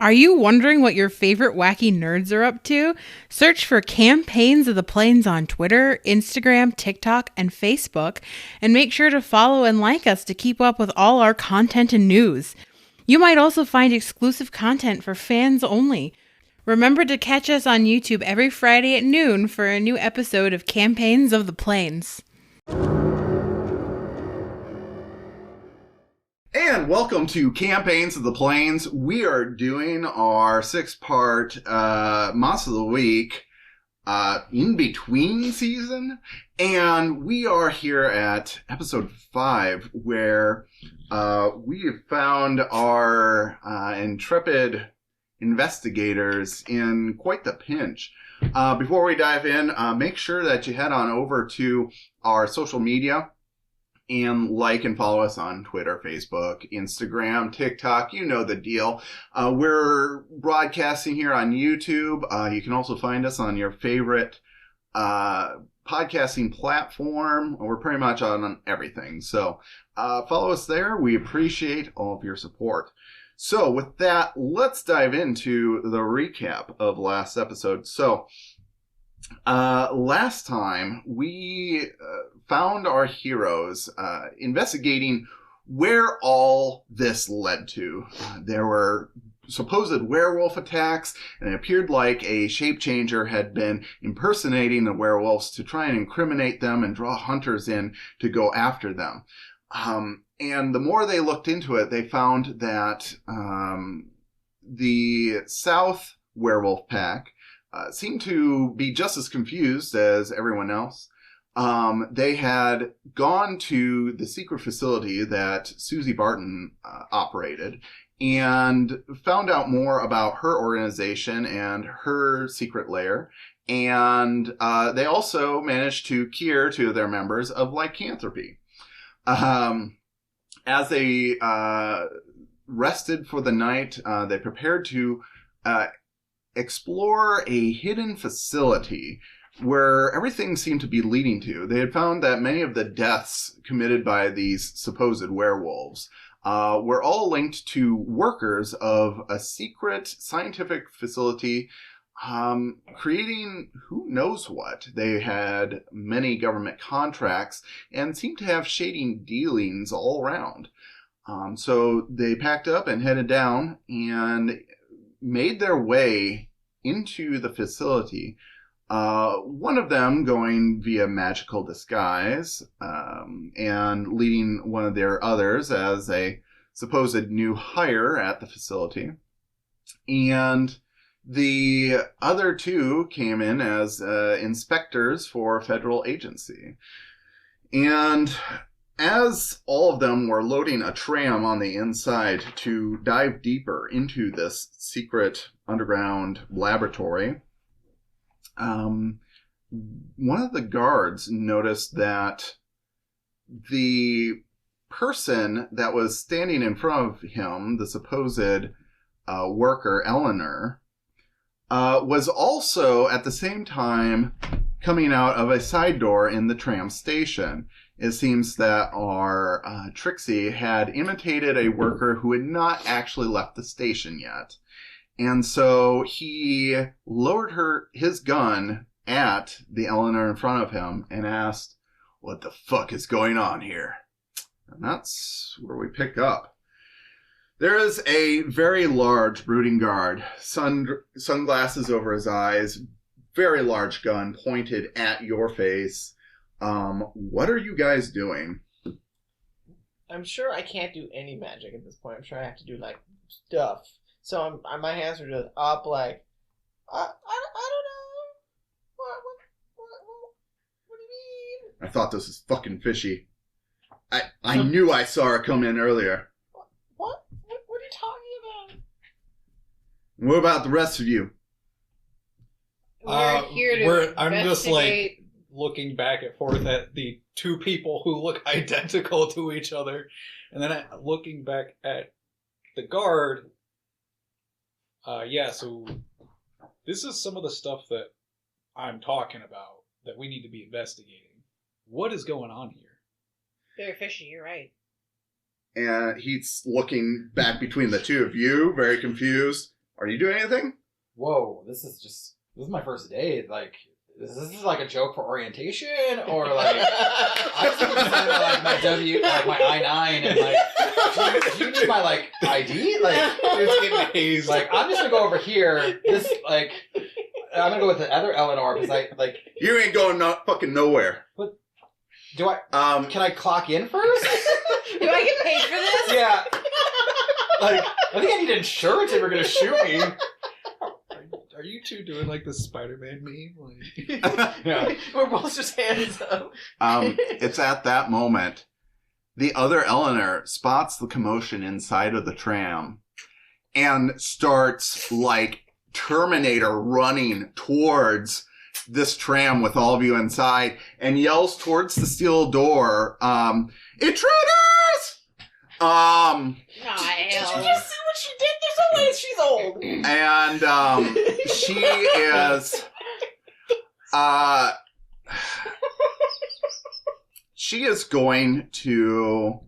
Are you wondering what your favorite wacky nerds are up to? Search for Campaigns of the Plains on Twitter, Instagram, TikTok, and Facebook, and make sure to follow and like us to keep up with all our content and news. You might also find exclusive content for fans only. Remember to catch us on YouTube every Friday at noon for a new episode of Campaigns of the Plains. And welcome to Campaigns of the Plains. We are doing our 6-part Monster of the Week in between season. And we are here at episode 5, where we have found our intrepid investigators in quite the pinch. Before we dive in, make sure that you head on over to our social media and like and follow us on Twitter, Facebook, Instagram, TikTok. You know the deal. We're broadcasting here on YouTube. You can also find us on your favorite podcasting platform. We're pretty much on everything. So follow us there. We appreciate all of your support. So with that, let's dive into the recap of last episode. So last time we found our heroes investigating where all this led to. There were supposed werewolf attacks, and it appeared like a shape changer had been impersonating the werewolves to try and incriminate them and draw hunters in to go after them. And the more they looked into it, they found that the South werewolf pack seemed to be just as confused as everyone else. They had gone to the secret facility that Susie Barton operated and found out more about her organization and her secret lair. And they also managed to cure 2 of their members of lycanthropy. As they rested for the night, they prepared to explore a hidden facility where everything seemed to be leading to. They had found that many of the deaths committed by these supposed werewolves were all linked to workers of a secret scientific facility creating who knows what. They had many government contracts and seemed to have shady dealings all around. So they packed up and headed down and made their way into the facility. One of them going via magical disguise and leading one of their others as a supposed new hire at the facility. And the other 2 came in as inspectors for a federal agency. And as all of them were loading a tram on the inside to dive deeper into this secret underground laboratory, one of the guards noticed that the person that was standing in front of him, the supposed worker, Eleanor, was also at the same time coming out of a side door in the tram station. It seems that our Trixi had imitated a worker who had not actually left the station yet. And so he lowered his gun at the Eleanor in front of him and asked, "What the fuck is going on here?" And that's where we pick up. There is a very large brooding guard, sunglasses over his eyes, very large gun pointed at your face. What are you guys doing? I'm sure I can't do any magic at this point. I'm sure I have to do, like, stuff. So my hands are just up, like, I don't know. What do you mean? I thought this was fucking fishy. I knew I saw her come in earlier. What are you talking about? What about the rest of you? We're here to I'm just, like, investigate. looking back and forth at the 2 people who look identical to each other, and then looking back at the guard. So this is some of the stuff that I'm talking about that we need to be investigating. What is going on here? Very fishy, you're right. And he's looking back between the 2 of you, very confused. Are you doing anything? Whoa, this is my first day. Like, is this like a joke for orientation, or like I was looking at like my my I-9 and like, do you need my like ID? Like, It's getting hazed. like I'm just gonna go over here. This like I'm gonna go with the other Eleanor because I like. You ain't going fucking nowhere. Do I? Can I clock in first? Do I get paid for this? Yeah. Like, I think I need insurance if we're gonna shoot me. Are you two doing like the Spider-Man meme? Like... Yeah. We're both just hands up. It's at that moment the other Eleanor spots the commotion inside of the tram and starts like Terminator running towards this tram with all of you inside and yells towards the steel door, "Intruders!" Nah, Did you just see what she did? There's no way she's old. And she is she is going to,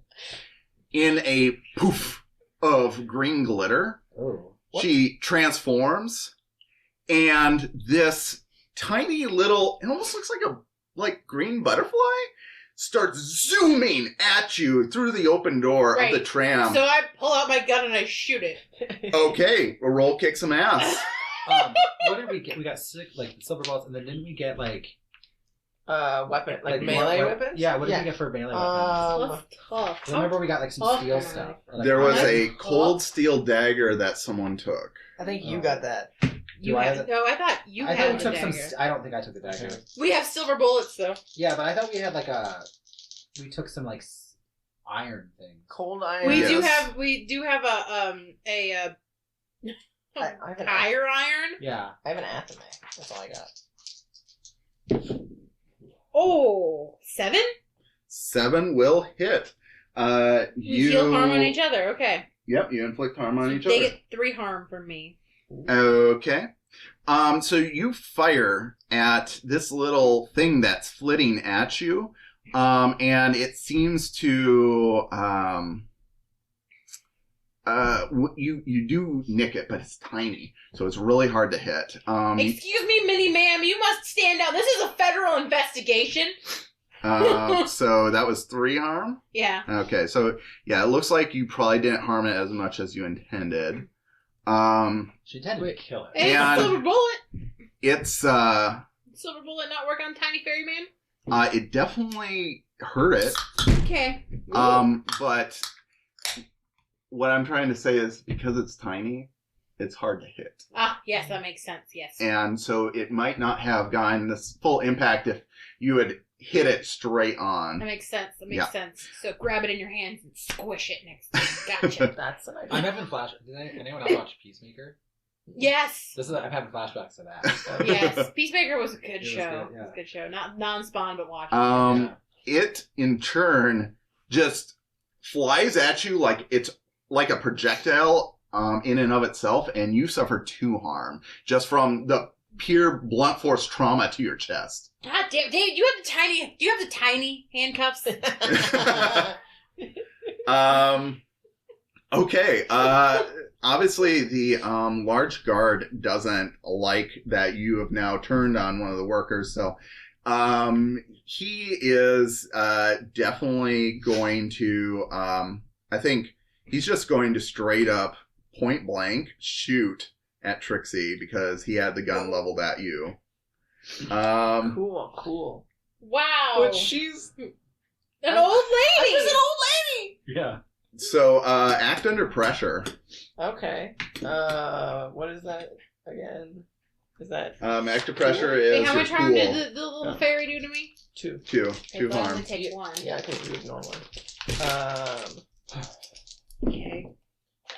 in a poof of green glitter, Oh. she transforms, and this tiny little, it almost looks like a green butterfly, starts zooming at you through the open door of the tram. So I pull out my gun and I shoot it. Okay, a roll kick some ass. What did we get? We got like silver bullets, and then didn't we get like Weapon, like melee weapons? Yeah, what did we get for melee weapons? That's tough. Remember we got like some steel stuff. Like, There was That's a cool. cold steel dagger that someone took. I think you got that. You I had, have no, I thought you I had thought we the took dagger. some. I don't think I took the dagger. We have silver bullets though. Yeah, but I thought we had like we took some like iron things. Cold iron. We Yes. do have a I have an tire iron. Yeah. I have an athame. That's all I got. Oh, 7? 7 will hit. We deal harm on each other. Okay. Yep, you inflict harm on each They other. get 3 harm from me. Okay. So you fire at this little thing that's flitting at you, and it seems to you do nick it, but it's tiny, so it's really hard to hit. Excuse me, mini ma'am, you must stand down. This is a federal investigation. So that was 3 harm. Yeah. Okay, so yeah, it looks like you probably didn't harm it as much as you intended. She intended to kill it. Hey, And- silver bullet. It's Silver bullet not work on Tiny Fairyman? it definitely hurt it. Okay. But what I'm trying to say is because it's tiny, it's hard to hit. Ah, yes, that makes sense. Yes. And so it might not have gotten this full impact if you had hit it straight That on. makes sense. That makes Yeah. sense. So grab it in your hands and squish it next time. Gotcha. That's an idea. I'm having flashbacks. Did anyone else watch Peacemaker? Yes. I'm having flashbacks to that. Yes. Peacemaker was a good It was show. good, It yeah. was a good show. Not non-spawn, but watch it. Yeah. It in turn just flies at you like it's like a projectile in and of itself, and you suffer 2 harm just from the pure blunt force trauma to your chest. God damn, Dave, do you have the tiny handcuffs? Okay. Obviously, the large guard doesn't like that you have now turned on one of the workers, so he is definitely going to. I think he's just going to straight up, point blank, shoot at Trixi because he had the gun leveled at you. Cool. Wow. But she's... An old lady. She's an old lady. Yeah. So act under pressure. Okay. What is that again? Is that Act under pressure Wait, is how your much harm cool. did the little fairy do to me? 2? 2 Okay, so I'm harm. gonna take 1. Yeah, I think you ignore one. Okay.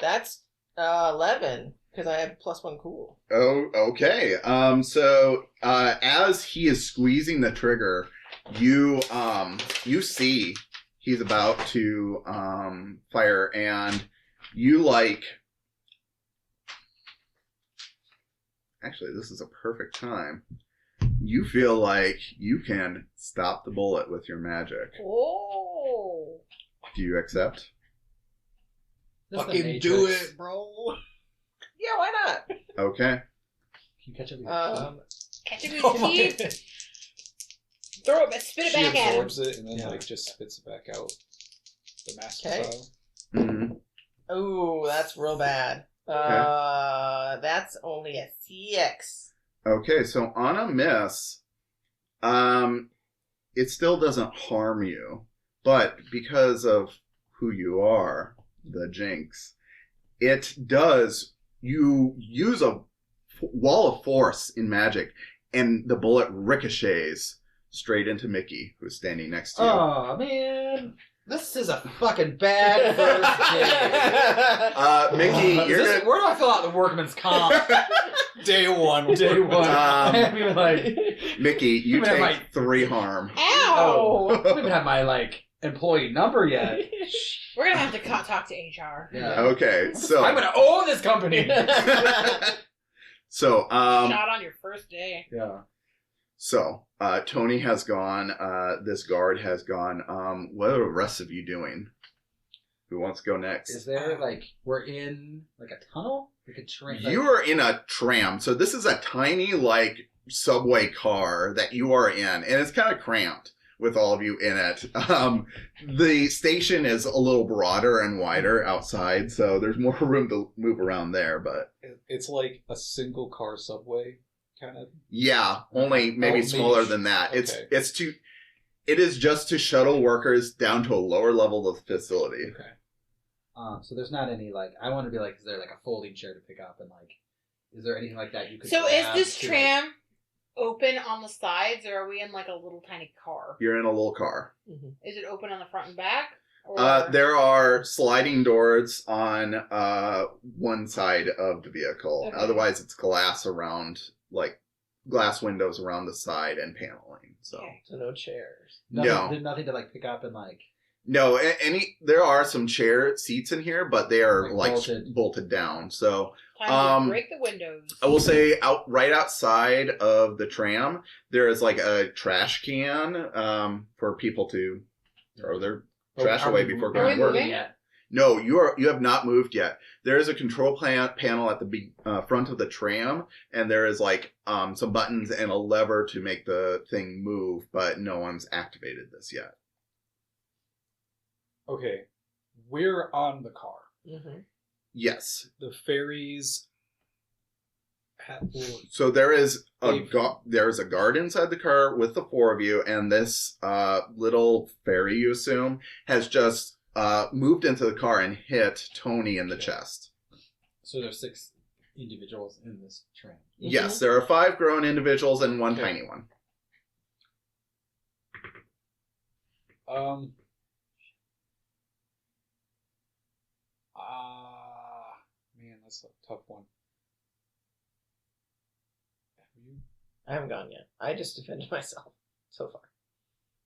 That's 11 because I have +1 cool. Oh, okay. So as he is squeezing the trigger, you see he's about to fire, and you like. Actually, this is a perfect time. You feel like you can stop the bullet with your magic. Oh. Do you accept? Just the Fucking do Matrix. it, bro. Yeah, why not? Okay. Can you catch up with your Catch it with your teeth. Throw it, spit it She back at him. absorbs it and then Yeah. like just spits it back out. The master Okay. style. Mm-hmm. Ooh, that's real bad. That's only a CX. Okay, so on a miss, it still doesn't harm you, but because of who you are, the Jinx, it does. You use a wall of force in magic, and the bullet ricochets straight into Mickey, who's standing next to you. Oh, man. This is a fucking bad first day. Mickey, you're gonna... Where do I fill out the workman's comp? Day one. Day one. I haven't even like... Mickey, you I'm gonna take have 3 harm. Ow! I don't even have my, like, employee number yet. We're gonna have to talk to HR. Yeah. Okay, so... I'm gonna own this company! So, Shot on your first day. Yeah. So, Toni has gone, this guard has gone. What are the rest of you doing? Who wants to go next? Is there, like, we're in, like, a tunnel? Like a train? You are in a tram. So this is a tiny, like, subway car that you are in. And it's kind of cramped with all of you in it. The station is a little broader and wider outside. So there's more room to move around there. But It's like a single car subway kind of. yeah, only maybe maybe smaller than that. okay. It is just to shuttle workers down to a lower level of the facility. Okay. So there's not any, like, I want to be like, is there, like, a folding chair to pick up? And, like, is there anything like that you could So is grab this to, tram open on the sides, or are we in like a little tiny car? You're in a little car. Is it open on the front and back? Or... There are sliding doors on one side of the vehicle. Okay. Otherwise, it's glass around, like glass windows around the side and paneling. So Okay. So no chairs. No. There's nothing to, like, pick up and, like... no, there are some chair seats in here, but they are Like like bolted down. So Time to break the windows. I will say right outside of the tram, there is like a trash can for people to throw their trash away before Are going we to work. moving? Yet? No, you have not moved yet. There is a control panel at the front of the tram, and there is like some buttons and a lever to make the thing move, but no one's activated this yet. Okay. We're on the car. Mm-hmm. Yes. The ferries. So there is They've- there's a guard inside the car with the 4 of you, and this little ferry, you assume, has just moved into the car and hit Toni in the chest. So there's 6 individuals in this train. Yes, there are 5 grown individuals and 1 Okay. tiny one. Man, that's a tough one. Have you? I haven't gone yet. I just defended myself so far.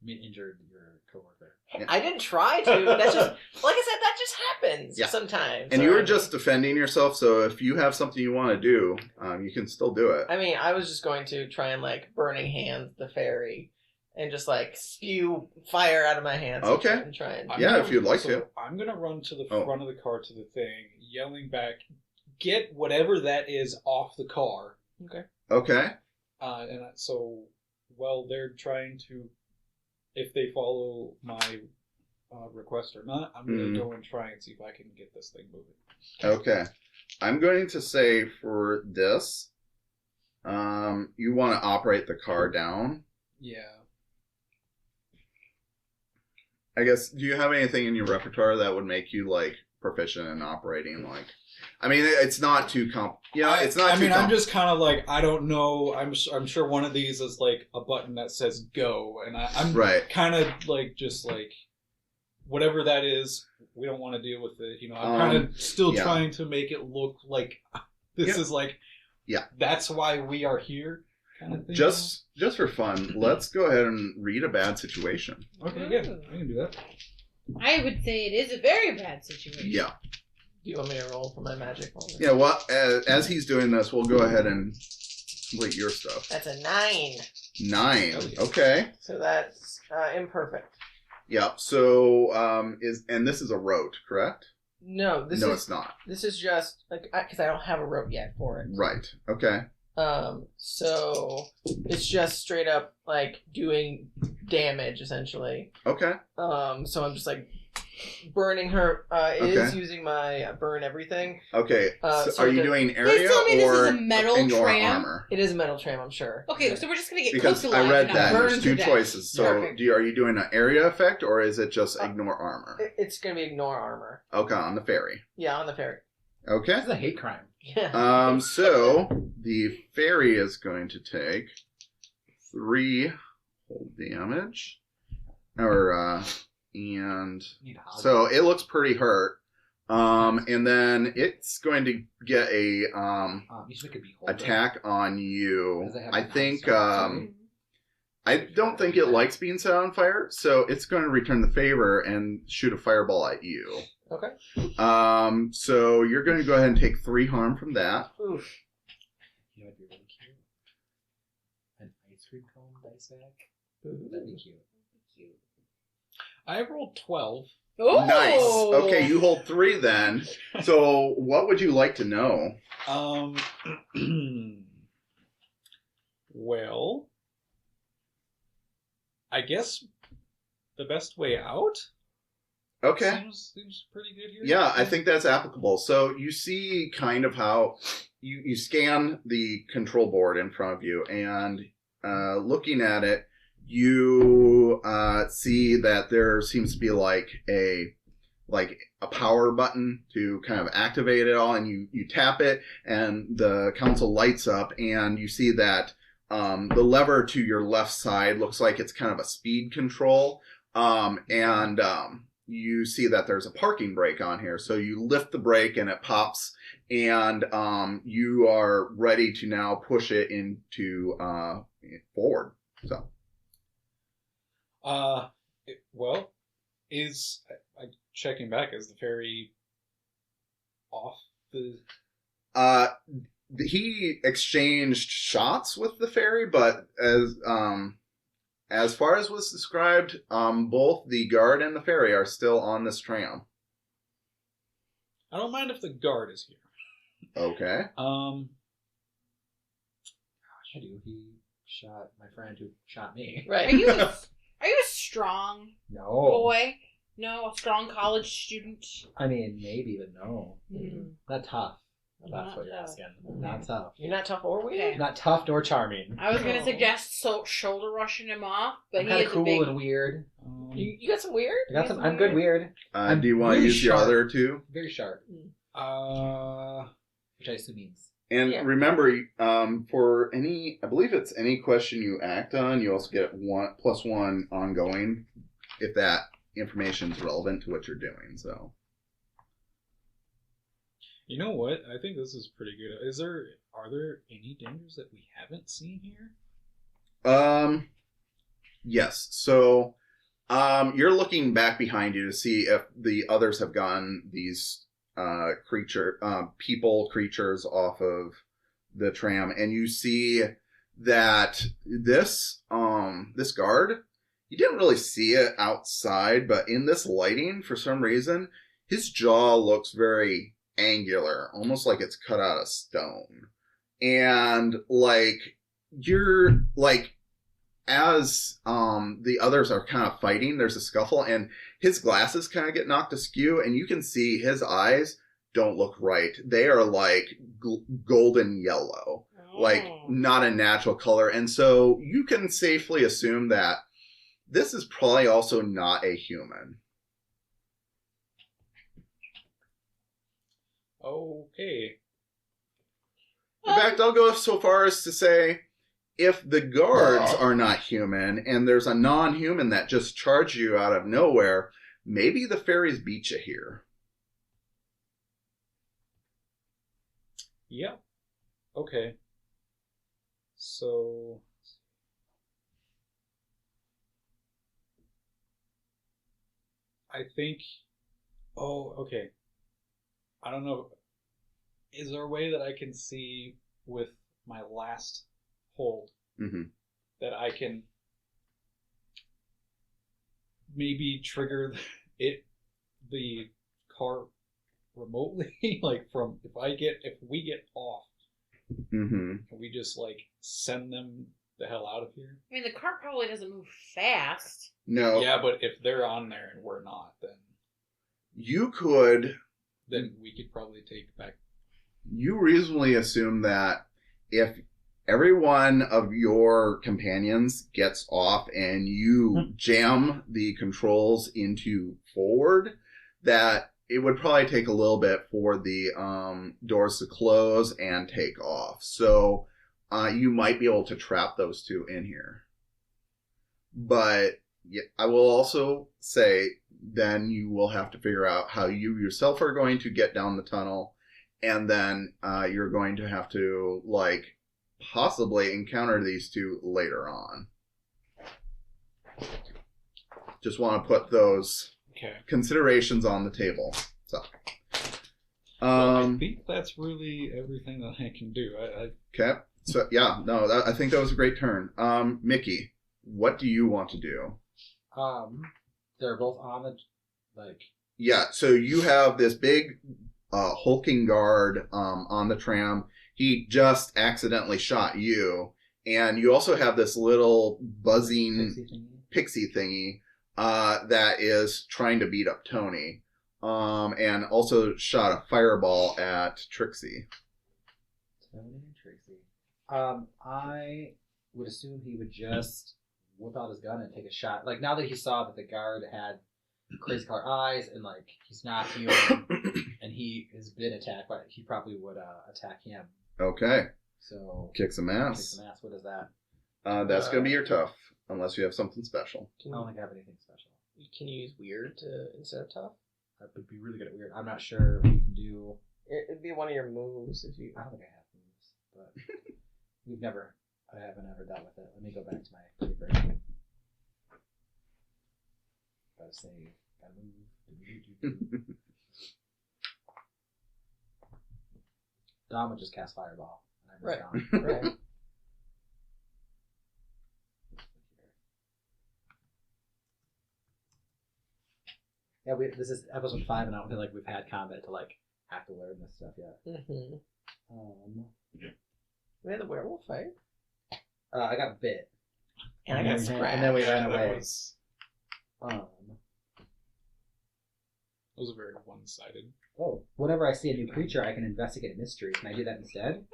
I mean, injured your coworker. Yeah. I didn't try to. That's just, like I said, that just happens Yeah. sometimes. And you were So, just defending yourself, so if you have something you want to do, you can still do it. I mean, I was just going to try and, like, burning hands the ferry and just, like, spew fire out of my hands. Okay. And try and. Yeah, if you'd like to. I'm gonna run to the Oh. front of the car to the thing, yelling back, "Get whatever that is off the car!" Okay. So while they're trying to, if they follow my request or not, I'm gonna go and try and see if I can get this thing moving. Okay. I'm going to say for this, you want to operate the car down. Yeah. I guess, do you have anything in your repertoire that would make you, like, proficient in operating, like... I mean, it's not too it's not too I'm just kind of like, I don't know. I'm sure one of these is like a button that says go, and I'm Right. kind of like just like whatever that is. We don't want to deal with it. You know, I'm kind of still yeah. trying to make it look like this Yeah. is like, Yeah. that's why we are here, kind of thing. Just for fun, let's go ahead and read a bad situation. Okay, yeah, I can do that. I would say it is a very bad situation. Yeah. Do you want me to roll for my magic roll? Yeah, well, as he's doing this, we'll go ahead and complete your stuff. That's a 9. 9. Oh, yeah. Okay. So that's imperfect. Yep. So, this is a rote, correct? No, it's not. This is just like because I don't have a rope yet for it. Right. Okay. So it's just straight up like doing damage essentially. Okay. So I'm just like burning her. It is using my burn everything. Okay. So so are you doing area tell me this or is a metal indoor tram? armor? It is a metal tram, I'm sure. Okay, so we're just gonna get Because close to I life read and that not there's burn two to death. choices. So Perfect. are you doing an area effect or is it just ignore armor? It's gonna be ignore armor. Okay, on the ferry. Yeah, on the ferry. Okay. This is a hate crime. Yeah. So the fairy is going to take 3 whole damage, and so it looks pretty hurt. And then it's going to get a you should make a beholder. attack on you. Does it have I a think sorry. I don't think it likes being set on fire, so it's going to return the favor and shoot a fireball at you. Okay. So you're going to go ahead and take 3 harm from that. Oof. You know what'd be really cute? An ice cream cone dice bag. That'd be cute. I rolled 12. Oh! Nice. Okay, you hold 3 then. So what would you like to know? Well, I guess the best way out Okay. seems pretty good here. Yeah, I think that's applicable. So you see kind of how you scan the control board in front of you, and looking at it, you see that there seems to be like a power button to kind of activate it all, and you tap it, and the console lights up, and you see that the lever to your left side looks like it's kind of a speed control, and you see that there's a parking brake on here. So you lift the brake and it pops, and you are ready to now push it into forward. So, well, is checking back? Is the ferry off the? He exchanged shots with the ferry, but as far as was described, both the guard and the ferry are still on this tram. I don't mind if the guard is here. Okay. I do. He shot my friend who shot me. Right. Are you a strong No. boy? No, a strong college student. I mean, maybe, but no. Mm. Not tough. That's Not what you're tough. asking. Not tough. You're not tough or weird? Okay. Not tough nor charming. I was gonna Oh. suggest shoulder rushing him off, but I'm he kind is of a cool big. and weird. You got some weird? I got some. I'm good weird. I'm Do you want to really use your sharp. other 2? Very sharp. Which I assume means. And Yeah. remember, for any, I believe it's any question you act on, you also get +1 ongoing if that information is relevant to what you're doing. So, You know what? I think this is pretty good. Are there any dangers that we haven't seen here? yes. So, you're looking back behind you to see if the others have gotten these creatures off of the tram, and you see that this guard, you didn't really see it outside, but in this lighting, for some reason, his jaw looks very angular, almost like it's cut out of stone. And you're as the others are kind of fighting, there's a scuffle, and his glasses kind of get knocked askew, and you can see his eyes don't look right. They are like golden yellow, like not a natural color. And so you can safely assume that this is probably also not a human. Okay. In fact, I'll go so far as to say, if the guards are not human and there's a non-human that just charged you out of nowhere, maybe the fairies beat you here. Yep. Okay. So. I think. Oh, okay. I don't know. Is there a way that I can see with my last hold that I can maybe trigger the car remotely, like from if we get off, Mm-hmm. can we just like send them the hell out of here? I mean, the cart probably doesn't move fast. No, Yeah, but if they're on there and we're not, you could. then we could probably take back. You reasonably assume that if every one of your companions gets off and you jam the controls into forward, that it would probably take a little bit for the doors to close and take off. So you might be able to trap those two in here. But yeah, I will also say then you will have to figure out how you yourself are going to get down the tunnel. And then you're going to have to, like, possibly encounter these two later on. Just want to put those Okay. considerations on the table. So, I think that's really everything that I can do. okay. So, yeah, no, I think that was a great turn. Mickey, what do you want to do? They're both on the, like... Yeah, so you have this big hulking guard on the tram. He just accidentally shot you. And you also have this little buzzing pixie thingy that is trying to beat up Toni. And also shot a fireball at Trixi. Toni and Trixi. I would assume he would just whip out his gun and take a shot. Like, now that he saw that the guard had crazy color eyes and, like, he's not human and he has been attacked, but he probably would attack him. Okay. So... Kick some ass. Kick some ass. What is that? That's going to be your tough, unless you have something special. I don't think I have anything special. Can you use weird instead of tough? I would be really good at weird. I'm not sure what you can do. It'd be one of your moves if you. I don't think I have moves, but I haven't ever dealt with it. Let me go back to my paper. Gotta say, gotta move. Dom would just cast Fireball. And I missed Dom. Right. Yeah, this is episode 5, and I don't feel like we've had combat to like have to learn this stuff yet. Mm-hmm. We had the werewolf fight. I got bit. And I got scratched. And then we ran That away. was very one-sided. Oh, whenever I see a new creature, I can investigate a mystery. Can I do that instead?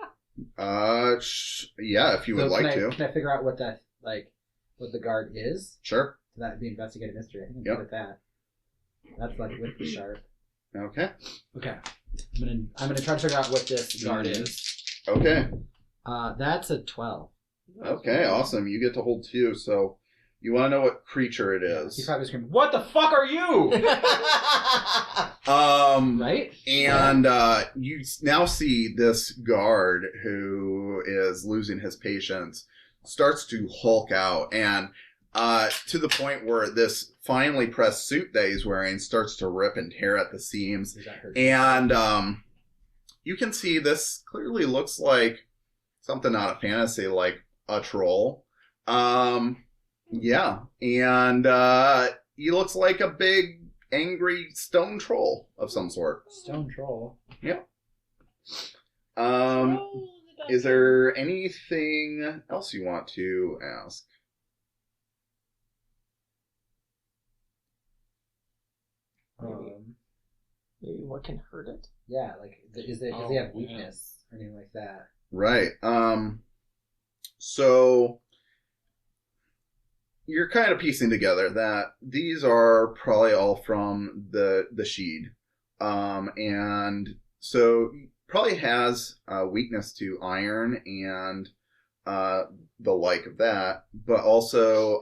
Yeah, if you would like to. Can I figure out what that, like, what the guard is? Sure. So that would be investigate a mystery. I think I'm good at that. That's like with the sharp. Okay. Okay. I'm gonna try to figure out what this guard is. Okay. That's a 12. Okay, awesome. You get to hold 2, so you want to know what creature it is. He's probably screaming, "What the fuck are you?" Right? And you now see this guard who is losing his patience starts to hulk out, and to the point where this finely pressed suit that he's wearing starts to rip and tear at the seams. And you can see this clearly looks like something out of fantasy, like a troll. Yeah. And he looks like a big, angry stone troll of some sort. Stone troll. Yeah. Is there anything else you want to ask? Maybe what can hurt it? Yeah, like, does he have weakness or anything like that? Right. So you're kind of piecing together that these are probably all from the Sheed. And so probably has a weakness to iron and the like of that, but also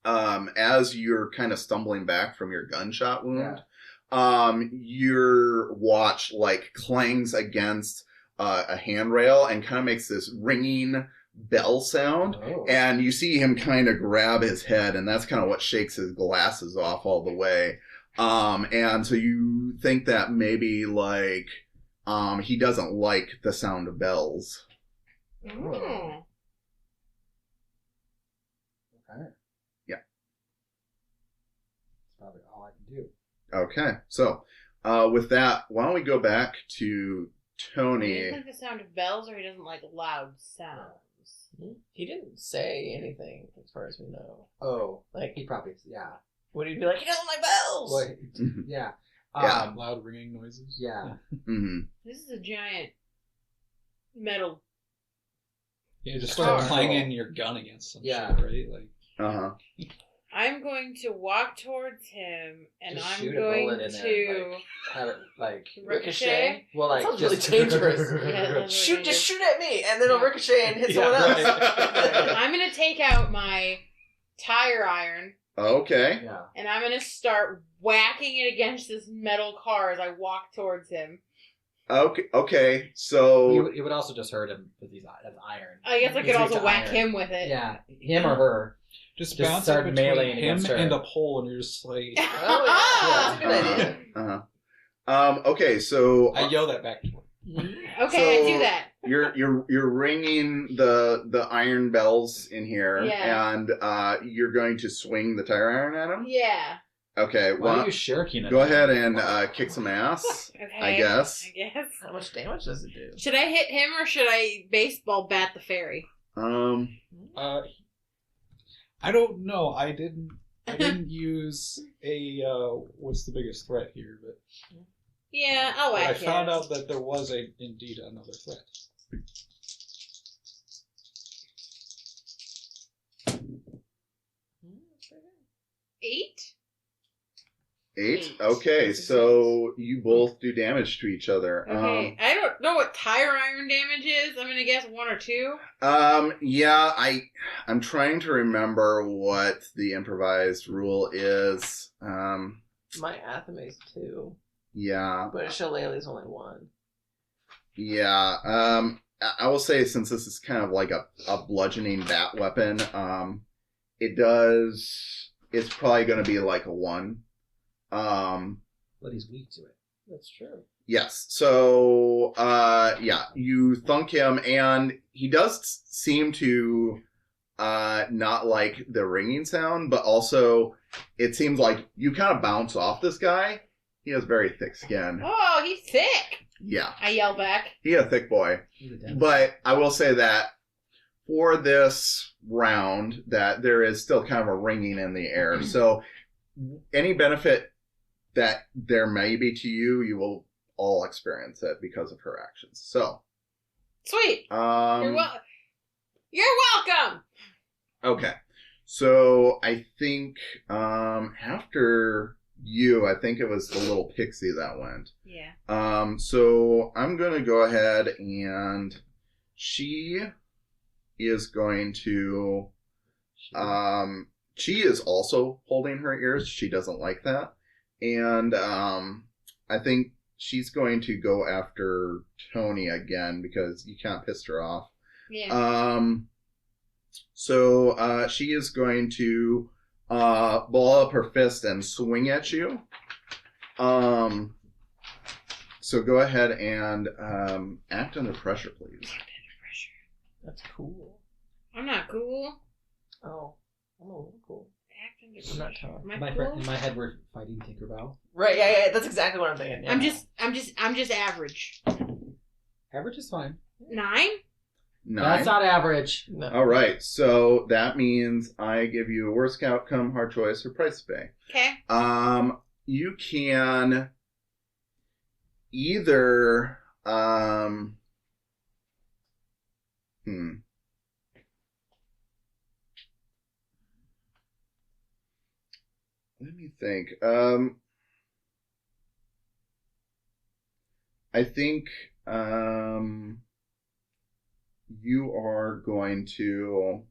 as you're kind of stumbling back from your gunshot wound, your watch like clangs against a handrail and kind of makes this ringing bell sound. Oh. And you see him kind of grab his head, and that's kind of what shakes his glasses off all the way. And so you think that maybe like he doesn't like the sound of bells. Mm. Okay. Yeah. That's probably all I can do. Okay, so with that, why don't we go back to He Tony? doesn't like the sound of bells, or he doesn't like loud sounds. He didn't say anything, as far as we know. Oh, Like, he probably, yeah. would he be like, he doesn't like bells? Well, yeah. Yeah. Loud ringing noises. Yeah. Mm-hmm. This is a giant metal. Yeah, just Car. start clanging your gun against some Yeah. shit, right? Like, Uh-huh. I'm going to walk towards him, and Just I'm shoot a going bullet in there, to Have it, like, ricochet. well, That like, sounds just really dangerous. Yeah, that's Shoot, just shoot at me, and then it'll ricochet and hit Yeah, someone else. right. I'm going to take out my tire iron, Okay. Yeah. and I'm going to start whacking it against this metal car as I walk towards him. Okay. So It would also just hurt him with these that's iron. I guess I could He's weak also to whack iron. him with it. Yeah, him or her. just Just bounce start it between meleeing him against her. and a pole, and you're just like, Oh, yeah. That's a good idea. Okay, so I yell that back to him. Okay, I So- do that. you're ringing the iron bells in here, Yeah. and you're going to swing the tire iron at him. Yeah. Okay, Why well, are you shirking it? go ahead and kick some ass. Okay. I guess. How much damage does it do? Should I hit him or should I baseball bat the fairy? I don't know. I didn't use a what's the biggest threat here, but Yeah, I'll I whack found him. out that there was indeed another threat. Eight? 8. Okay, so you both do damage to each other. Okay. I don't know what tire iron damage is. I'm gonna guess 1 or 2. Yeah, I'm trying to remember what the improvised rule is. My Athame's 2, Yeah, but a Shillelagh's only 1. yeah. I will say, since this is kind of like a bludgeoning bat weapon, it's probably going to be like a 1. But he's weak to it. That's true. Yes. So, yeah, you thunk him, and he does seem to not like the ringing sound, but also it seems like you kind of bounce off this guy. He has very thick skin. Oh, he's thick! Yeah, I yell back. he a thick boy. He's a devil. But I will say that for this round, that there is still kind of a ringing in the air. So any benefit that there may be to you, you will all experience it because of her actions. So, Sweet. You're welcome! okay. So I think after you, I think it was the little pixie that went. Yeah. So I'm going to go ahead, and she is going to, she is also holding her ears. She doesn't like that. And I think she's going to go after Toni again because you can't piss her off. Yeah. So she is going to ball up her fist and swing at you. So go ahead and act under pressure, please. That's cool. I'm not cool. Oh, I'm a little cool. Act under I'm not pressure. tough. Am I In my, cool? in my head, we're fighting Tinkerbell. Right, yeah, that's exactly what I'm thinking. Yeah. I'm just average. Average is fine. 9? 9. That's not average. No. All right. So that means I give you a worst outcome, hard choice, or price to pay. Okay. You can either let me think. I think you are going to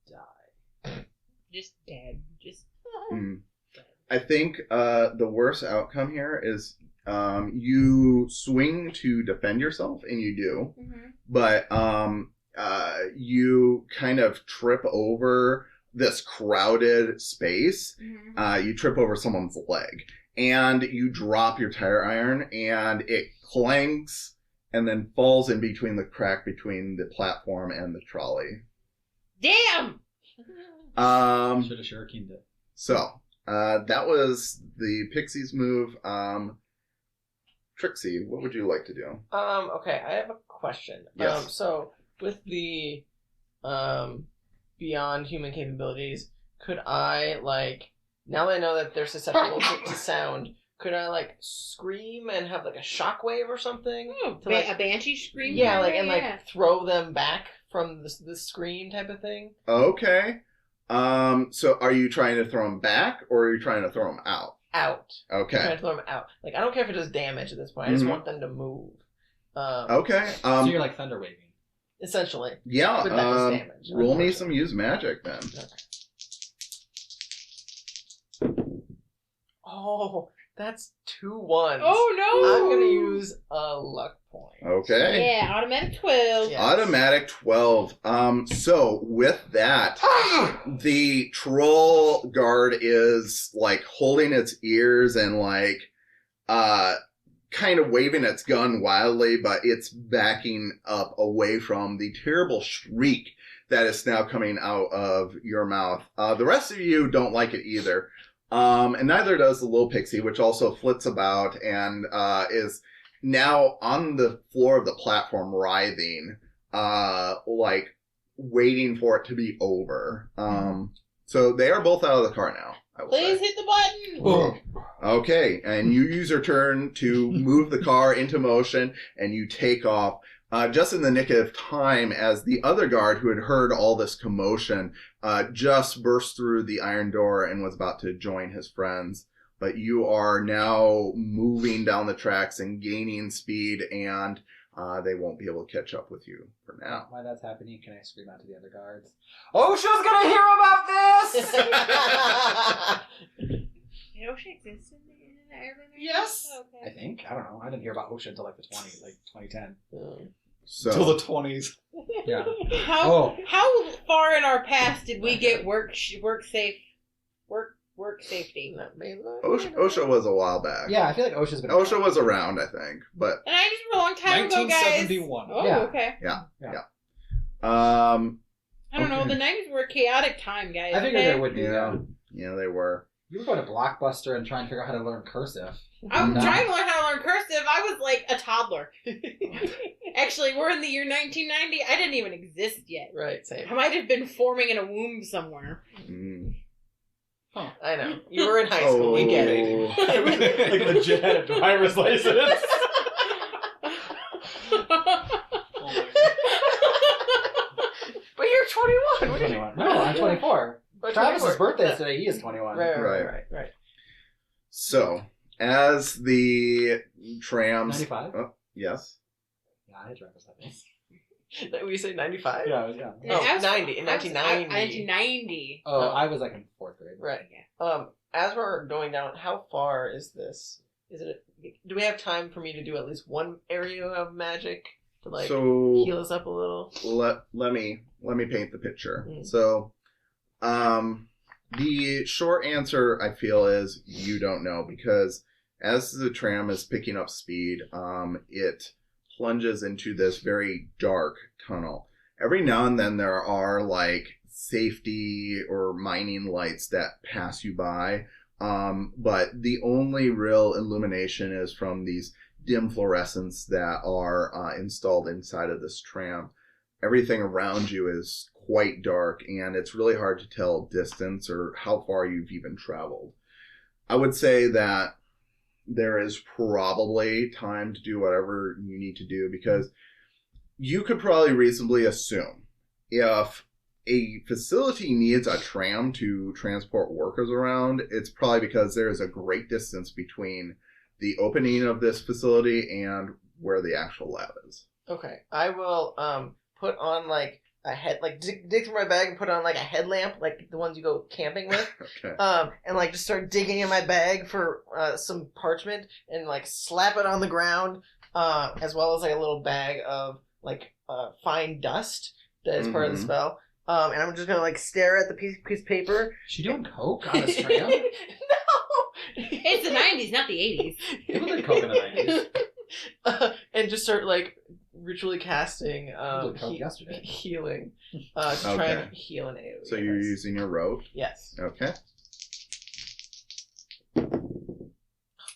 Die. Just dead. Just. I think the worst outcome here is you swing to defend yourself, and you do, but you kind of trip over this crowded space. You trip over someone's leg, and you drop your tire iron, and it clangs and then falls in between the crack between the platform and the trolley. Damn! Should have shurikened it. So, That was the Pixies move. Trixie, what would you like to do? Okay, I have a question. Yes. So with the beyond human capabilities, could I now that I know that they're susceptible to sound, could I scream and have a shockwave or something? Oh, To, a banshee scream? Yeah, kinda? and throw them back from the scream type of thing? Okay. So are you trying to throw them back or are you trying to throw them out? Out. I'm trying Okay. to throw them out. I don't care if it does damage at this point. I just Mhm. want them to move. Okay. So you're like thunder waving. Essentially. Yeah. But that does damage. Roll me unfortunately. some use magic then. Oh, that's 2 1s. Oh, no! I'm going to use a luck point. Okay. Yeah, automatic 12. Yeah. Automatic 12. So with that, the troll guard is holding its ears and kind of waving its gun wildly, but it's backing up away from the terrible shriek that is now coming out of your mouth. The rest of you don't like it either. And neither does the little pixie, which also flits about and is now on the floor of the platform writhing, waiting for it to be over. So they are both out of the car now, I will Please say. hit the button. Boom. Okay, and you use your turn to move the car into motion, and you take off just in the nick of time as the other guard who had heard all this commotion just burst through the iron door and was about to join his friends. But you are now moving down the tracks and gaining speed, and they won't be able to catch up with you for now. While that's happening, can I scream out to the other guards? OSHA's gonna hear about this! Did OSHA exist in the urban area? Yes. I think. I don't know. I didn't hear about OSHA until the 2010. So Till the 20s. Yeah. How far in our past did we get work safety? OSHA was a while back. Yeah, I feel like OSHA's been. OSHA was around, I think, but And I just for a long time ago, guys. 1971. Oh, Yeah. okay. I don't know. Okay. The 90s were a chaotic time, guys. I figured okay? there would be. yeah, they were. You were going to Blockbuster and trying to figure out how to learn cursive. I'm No. trying to learn how to learn cursive. I was like a toddler. Actually, we're in the year 1990. I didn't even exist yet. Right, same. I might have been forming in a womb somewhere. Mm. I know. You were in high school. We get it. Like legit had a driver's license. But you're 21. What are you 21. No, I'm 24. But Travis's 24. birthday is today. He is 21. Right. So, as the trams... 95? Oh, yes. Yeah, I had driver's license. We say 95? Yeah, I was young. Oh, 90. In 1990. 1990. Oh, I was like in 4th grade. Right. As we're going down, how far is this? Do we have time for me to do at least one area of magic to So heal us up a little? let me paint the picture. Mm. So, the short answer I feel is you don't know, because as the tram is picking up speed, it plunges into this very dark tunnel. Every now and then there are safety or mining lights that pass you by, but the only real illumination is from these dim fluorescents that are installed inside of this tram. Everything around you is quite dark, and it's really hard to tell distance or how far you've even traveled. I would say that there is probably time to do whatever you need to do, because you could probably reasonably assume if a facility needs a tram to transport workers around, it's probably because there is a great distance between the opening of this facility and where the actual lab is. Okay. I will put on a head, dig through my bag and put on a headlamp, like the ones you go camping with. Okay. And just start digging in my bag for some parchment and slap it on the ground, as well as a little bag of fine dust that is part of the Mhm. spell. And I'm just gonna stare at the piece of paper. She doing coke on this tram? No. It's the 90s, not the 80s. People did coke in the 90s. And just start ritually casting People did coke yesterday. healing to try Okay. and heal an AoE. So you're using your rope. Yes. Okay.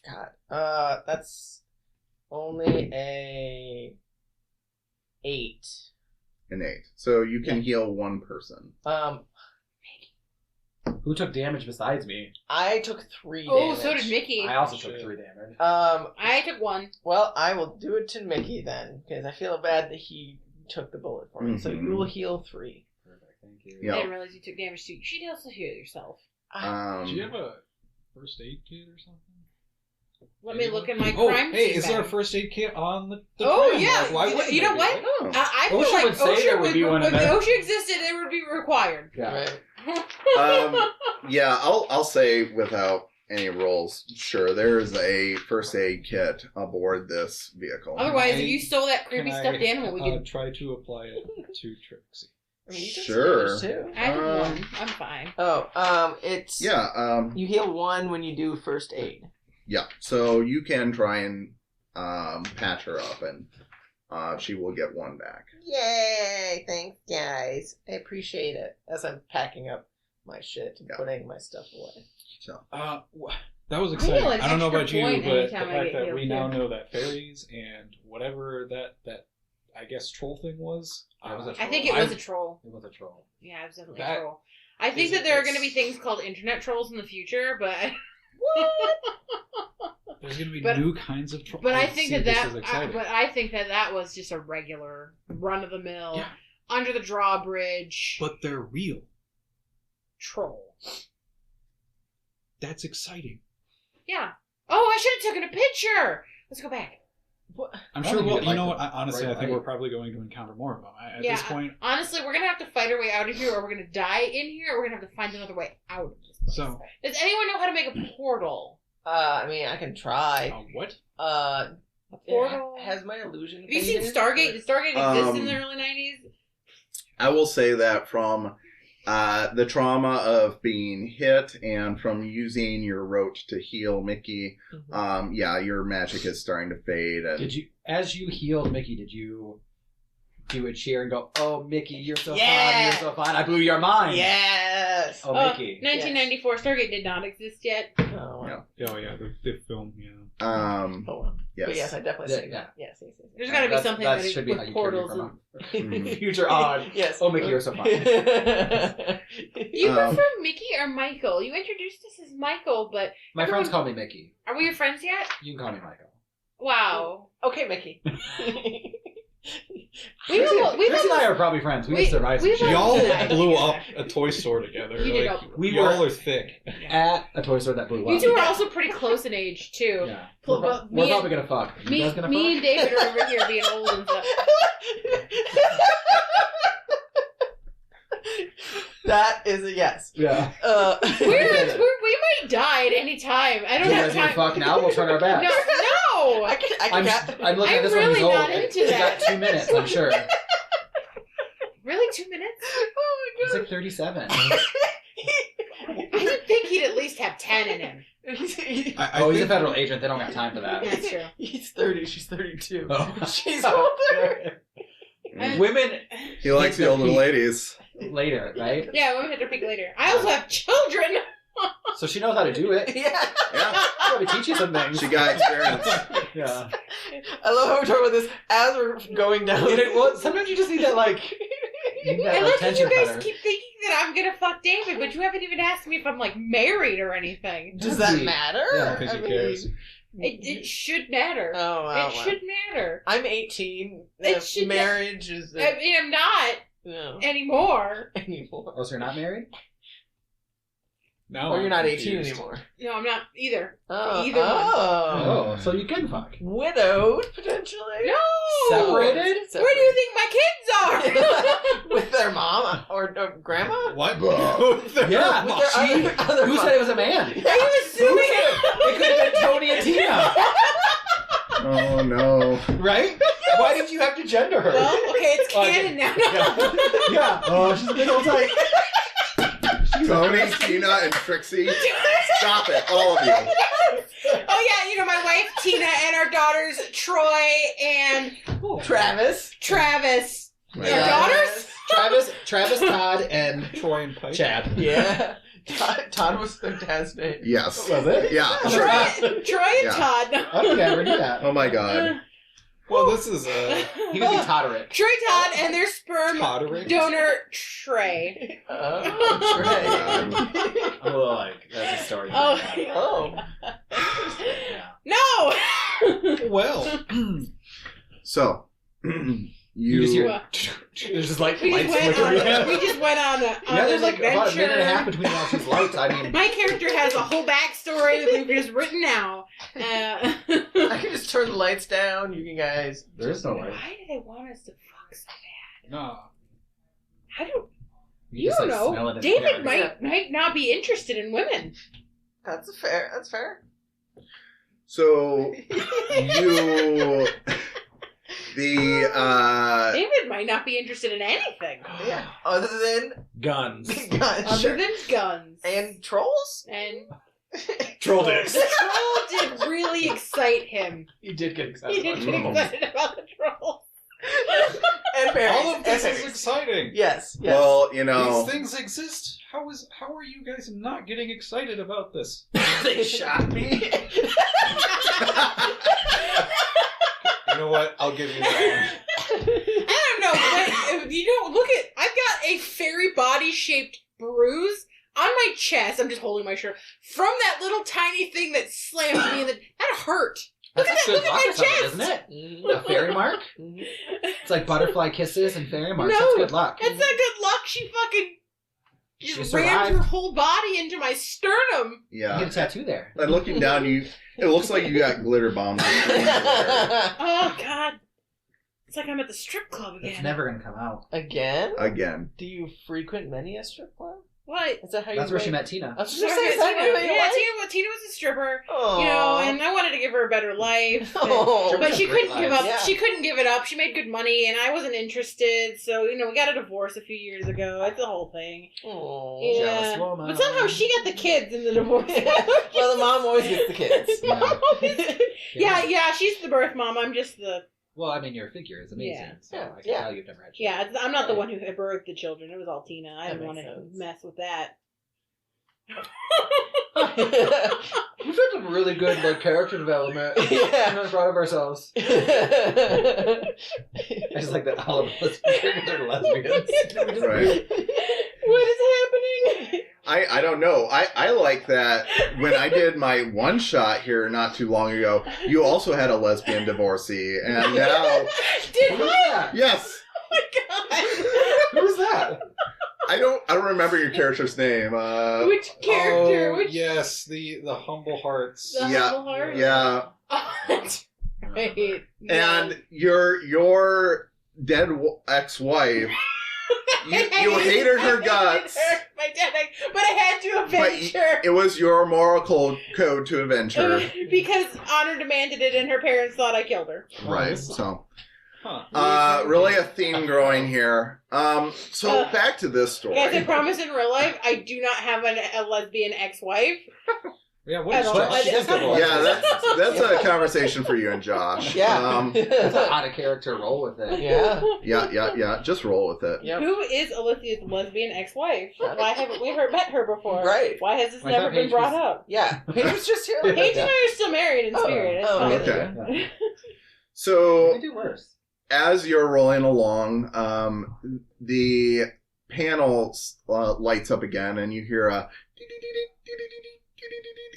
God. That's only a 8. An 8. So you can heal one person. Who took damage besides me? I took 3 Oh, damage. so did Mickey. I also took 3 damage. I took 1. Well, I will do it to Mickey then, because I feel bad that he took the bullet for me. So you will heal 3. Perfect, thank you. Yeah. I didn't realize you took damage too. You should also heal yourself. Do you have a first aid kit or something? Let me look in my Oh, crime hey, scene is there a bag. first aid kit on the Oh, tram? yeah. Like, why wouldn't You know there be? what? Oh. I feel OSHA like would say there would be one in if there. OSHA existed, it would be required. Yeah. Right. Yeah, I'll say without any rolls, sure, there is a first aid kit aboard this vehicle. Otherwise, I- if you stole that creepy Can stuffed I, animal, we could. try to apply it to Trixie. I mean, you took Sure. some damage, too. I took 1. I'm fine. Oh, it's... Yeah, You heal 1 when you do first aid. yeah. So you can try and patch her up, and she will get 1 back. Yay! Thanks, guys. I appreciate it. As I'm packing up my shit and Yeah. putting my stuff away. So That was I exciting. feel an I don't know extra about you, point but the anytime I fact get that healed, we now too. know that fairies and whatever that I guess troll thing was. That was a I think it was a troll. It was a troll. Yeah, it was definitely That a troll. I think is- that there are going to it's- be things called internet trolls in the future, but There's going to be But- new kinds of trolls. but I think this that is exciting. but I think that was just a regular run of the mill Yeah. under the drawbridge But they're real. troll. That's exciting. Yeah. Oh, I should have taken a picture. Let's go back. I'm I sure. think Well, you'd you like know the what? Honestly, bright I think light. we're probably going to encounter more of them. At Yeah, this point, Honestly, we're gonna have to fight our way out of here, or we're gonna die in here, or we're gonna have to find another way out of this place. so Does anyone know how to make a portal? I mean, I can try. what? A portal? Has my illusion Have you seen faded? Stargate? Did Stargate exist in Um, the early 90s? I will say that from the trauma of being hit and from using your rote to heal Mickey, Mhm. yeah, your magic is starting to fade. And Did you, as you healed Mickey, did you do a cheer and go, "Oh, Mickey, you're so Yeah. fine, you're so fine. I blew your mind." Yes. Oh, Mickey. 1994. Stargate did not exist yet. Oh, wow. Yeah. Oh yeah, the film. Yeah. Oh, well. yes. But yes, I definitely Yeah, say yeah. that. Yes, yes, yes. There's got to be That's- something that that is should be how with you carry portals. from Mhm. Future odd. Yes. Oh, Mickey, you're so fine. You Um, prefer Mickey or Michael? You introduced us as Michael, but My everyone- friends call me Mickey. are we your friends yet? You can call me Michael. Wow. Okay, Mickey. We've almost- we've Trixi and I almost- are probably friends. We we- have survived some we've shit. almost- Y'all blew up a toy store together. You did Like, up- We y'all were- are thick. at a toy store that blew up. You two are also pretty close in age too. Yeah. Well, We're, but we're me probably and- gonna fuck. You Me, guys gonna me and fuck? David are over here being old and stuff. That is a yes. Yeah. We might die at any time. I don't You have guys gonna time. fuck now? We'll turn our backs. No. I I'm can looking I'm at this really one. He's old. not into He's that. got 2 minutes, I'm sure. Really, 2 minutes? Oh He's like 37. I would think he'd at least have 10 in him. He's I Oh, he's a think- federal agent. They don't got time for that. That's true. He's 30. She's 32. Oh. She's older. Women He likes the older ladies. later, right? Yeah, women hit their peak later. I also have children. So she knows how to do it. Yeah. Yeah, Probably teach you some things. she got experience. Yeah. I love how we're talking about this as we're going down. Well, sometimes you just need that, like, you need that I like that you attention guys cutter. keep thinking that I'm gonna fuck David, but you haven't even asked me if I'm like married or anything. Does that matter? Yeah, I don't think he cares. It should matter. Oh, wow. It should matter. I'm 18. It should Marriage is I mean, I'm not no anymore. anymore. Oh, so you're not married? Now Or you're I'm not 18 confused. anymore. No, I'm not either. Oh, Either one. Oh, so you can fuck. Widowed, potentially? No. Separated? Where do you think my kids are? With their mom or grandma? What? Yeah. With their other Who mom. said it was a man? Are you assuming? It could have been Toni and Tina, Oh no. right? Why did you have to gender her? Well, okay, it's Well, I canon now. Yeah. Oh, she's a big old tyke. Toni, Tina, and Trixie. Stop it, all of you. Oh yeah, you know my wife Tina and our daughters Troy and Travis. Travis. My Our God. daughters? Travis, Todd, and Troy and Pike. Chad. Yeah. Todd was their dad's name. Yes. Was it? Yeah. Troy and Yeah. Todd. Okay, I already knew that. Oh my god. Well, this is He could be Todderick. Troy Todd and their sperm Todderick. donor Trey. Trey. I'm a little like, that's a story. Oh. Yeah. No. Well, So, You just hear, What? there's just like We lights just went flickering. on. We just went on Yeah, an there's like about a adventure. minute and a half between all these lights. I mean, My character has a whole backstory that we've just written now. I can just turn the lights down. You can guys. there is no light. Why do they want us to fuck so bad? no. I don't. You You just, don't like, smell it know. in David the air. might not be interested in women. That's fair. That's fair. so you, David might not be interested in anything Yeah. Other than Guns. guns. other than guns And trolls? and Troll the dicks. troll did really excite him. You did get He excited did about get trolls. excited about the troll. And fairies. All of this And is fairies. exciting. Yes. well, you know, These things exist. How are you guys not getting excited about this? They shot me. You know what? I'll give you that I don't know. But you don't look at. I've got a fairy body shaped bruise on my chest. I'm just holding my shirt from that little tiny thing that slammed me in the. That hurt. That's Look at a good that- luck look or at something, my isn't it? A fairy mark? It's like butterfly kisses and fairy marks. No, That's good luck. That's not good luck. She fucking She just survived. rammed her whole body into my sternum. You get yeah. a tattoo there. And looking down, it looks like you got glitter bombs. Oh God! It's like I'm at the strip club again. It's never gonna come out. Again? Again. Do you frequent many a strip club? What? Is that how That's you where she met? met Tina. I was just Tina, gonna say, is that how you met your wife? Tina was a stripper, Aw. you know, and I wanted to give her a better life. Oh. But she Great couldn't give life. up. Yeah. She couldn't give it up. She made good money, and I wasn't interested. So you know, we got a divorce a few years ago. It's the whole thing. Aw. Yeah, jealous woman. but somehow she got the kids in the divorce. Well, the mom always gets the kids. yeah. She's the birth mom. I'm just the. Well, I mean, your figure is amazing. Yeah. So Yeah. I can tell you've never had children. Yeah, I'm not the one who had birthed the children. It was all Tina. I That didn't want makes to sense. mess with that. We've had some really good like character development. Yeah. I'm proud of ourselves. I just like that all of us are lesbians. Right. What is happening? I don't know. I like that when I did my one shot here not too long ago, you also had a lesbian divorcee. And now, Did Who's I? that? yes, Oh my Who's that? I don't remember your character's name. god. Which character? Oh, Which yes, the humble hearts. the Yeah, humble heart? Yeah. Oh, that's right. And your dead ex-wife, you hated her guts. My dad, but I had to avenge But her. it was your moral code to avenge her. Because honor demanded it, and her parents thought I killed her. Right. So, Huh. really a theme growing here. So back to this story. Guys, I promise in real life, I do not have a lesbian ex-wife. Yeah, what At is all. Josh? She does divorce. Yeah, that's a conversation for you and Josh. Yeah. That's an out of character roll with it. Yeah. Yeah. Just roll with it. Yep. Who is Alicia's lesbian ex-wife? Why haven't we met her before? Right. Why has this I never thought been Paige brought was- up? Yeah. Paige was just here. Like Paige that. and I are still married in Oh. spirit. It's Oh, fine. okay. Yeah. So We do worse. as you're rolling along, the panel lights up again, and you hear a,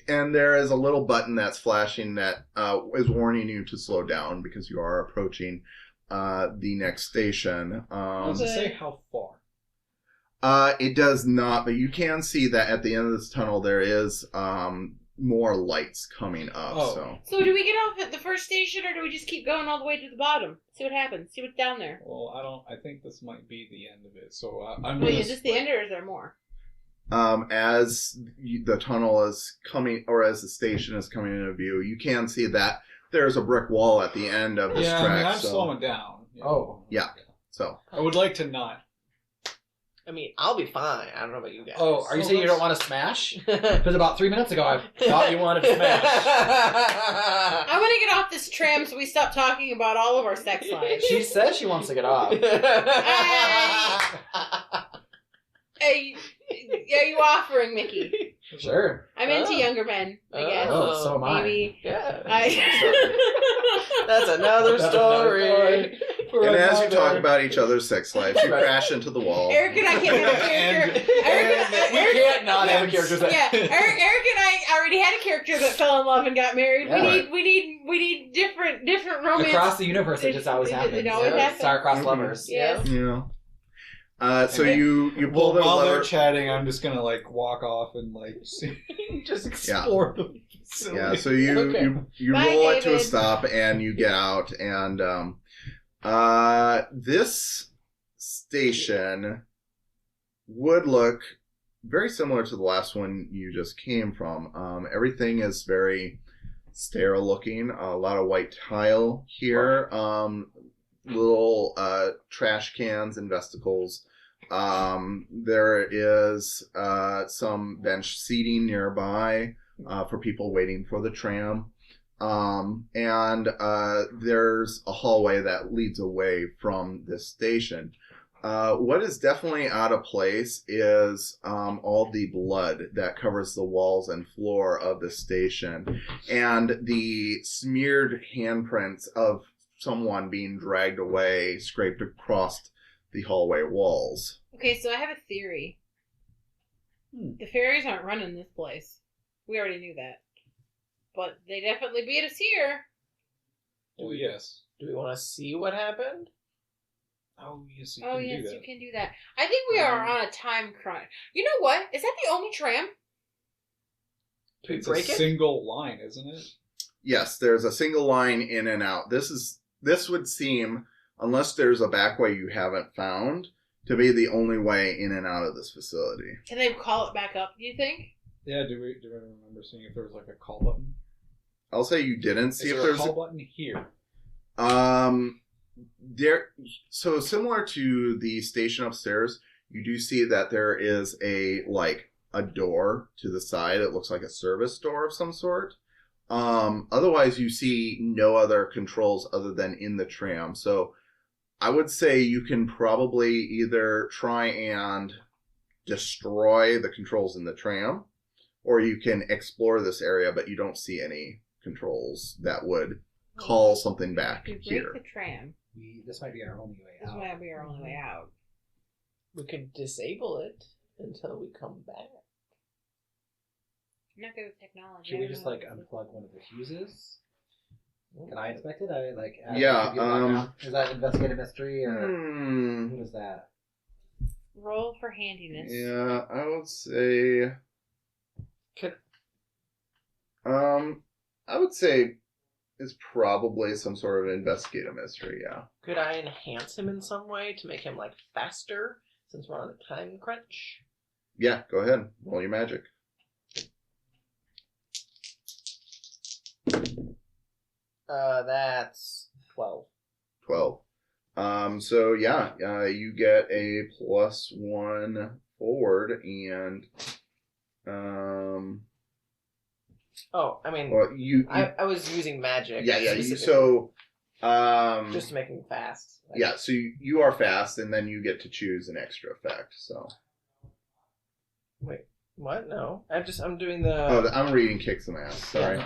and there is a little button that's flashing that is warning you to slow down because you are approaching the next station. Does it say how far? It does not, but you can see that at the end of this tunnel there is more lights coming up. Oh. So do we get off at the first station, or do we just keep going all the way to the bottom? See what happens. See what's down there. Well, I think this might be the end of it. So I'm Wait, gonna is this the end, or is there more? As the tunnel is coming, or as the station is coming into view, you can see that there's a brick wall at the end of this Yeah, track. I mean, I'm so, slowing down. you know. Oh. Yeah. So I would like to not. I mean, I'll be fine. I don't know about you guys. Oh, are you saying you don't want to smash? I Because about 3 minutes ago I thought you wanted to smash. I want to get off this tram so we stop talking about all of our sex lives. She says she wants to get off. Are you offering, Mickey? Sure. I'm into younger men, I guess. Oh, so am I. Maybe. Yeah. That's another story. And as you talk about each other's sex lives, you crash into the wall. Eric and I can't have a character. We can't not have a character that. Yeah, Eric and I already had a character that fell in love and got married. Yeah. We need different romance. Across the universe, it just always happens. It always happens. Star-crossed lovers. Yes. Yeah. So you pull the while lever. they're chatting, I'm just gonna like walk off and like just explore the facility. Yeah. So you Okay. you Bye, roll it to a David. stop and you get out and this station would look very similar to the last one you just came from. Everything is very sterile looking. A lot of white tile here. Little trash cans and vesicles. There is some bench seating nearby for people waiting for the tram. And there's a hallway that leads away from this station. What is definitely out of place is all the blood that covers the walls and floor of the station, and the smeared handprints of someone being dragged away, scraped across the hallway walls. Okay, so I have a theory. The fairies aren't running this place. We already knew that. But they definitely beat us here. Oh yes. Do we want to see what happened? Oh yes. Oh, yes, you can do that. I think we are on a time crunch. You know what? Is that the only tram? Do we It's break a it? single line, isn't it? Yes, there's a single line in and out. This would seem, unless there's a back way you haven't found, to be the only way in and out of this facility. Can they call it back up, do you think? Yeah. Do we remember seeing if there was like a call button? I'll say you didn't see Is if there there's a call button here? So similar to the station upstairs, you do see that there is a door to the side. It looks like a service door of some sort. Otherwise you see no other controls other than in the tram. So I would say you can probably either try and destroy the controls in the tram, or you can explore this area, but you don't see any controls that would call something back If we here. break the tram, This might be our only way this out. might be our only way out. We could disable it until we come back. I'm not good with technology. Should I we don't just know like how to do unplug one of the fuses? Can I inspect it? Yeah, Is that investigative mystery or Hmm. what is that? it. Roll for handiness. Yeah, I would say. I would say it's probably some sort of investigative mystery. Yeah. Could I enhance him in some way to make him faster since we're on a time crunch? Yeah. Go ahead. Roll your magic. That's 12. 12. So yeah, you get a +1 forward, and Oh, I mean, well, you I was using magic. yeah. specifically, So just to make him fast. yeah. So you are fast, and then you get to choose an extra effect. So Wait, what? No, I'm doing the. I'm reading kicks in the ass. Sorry.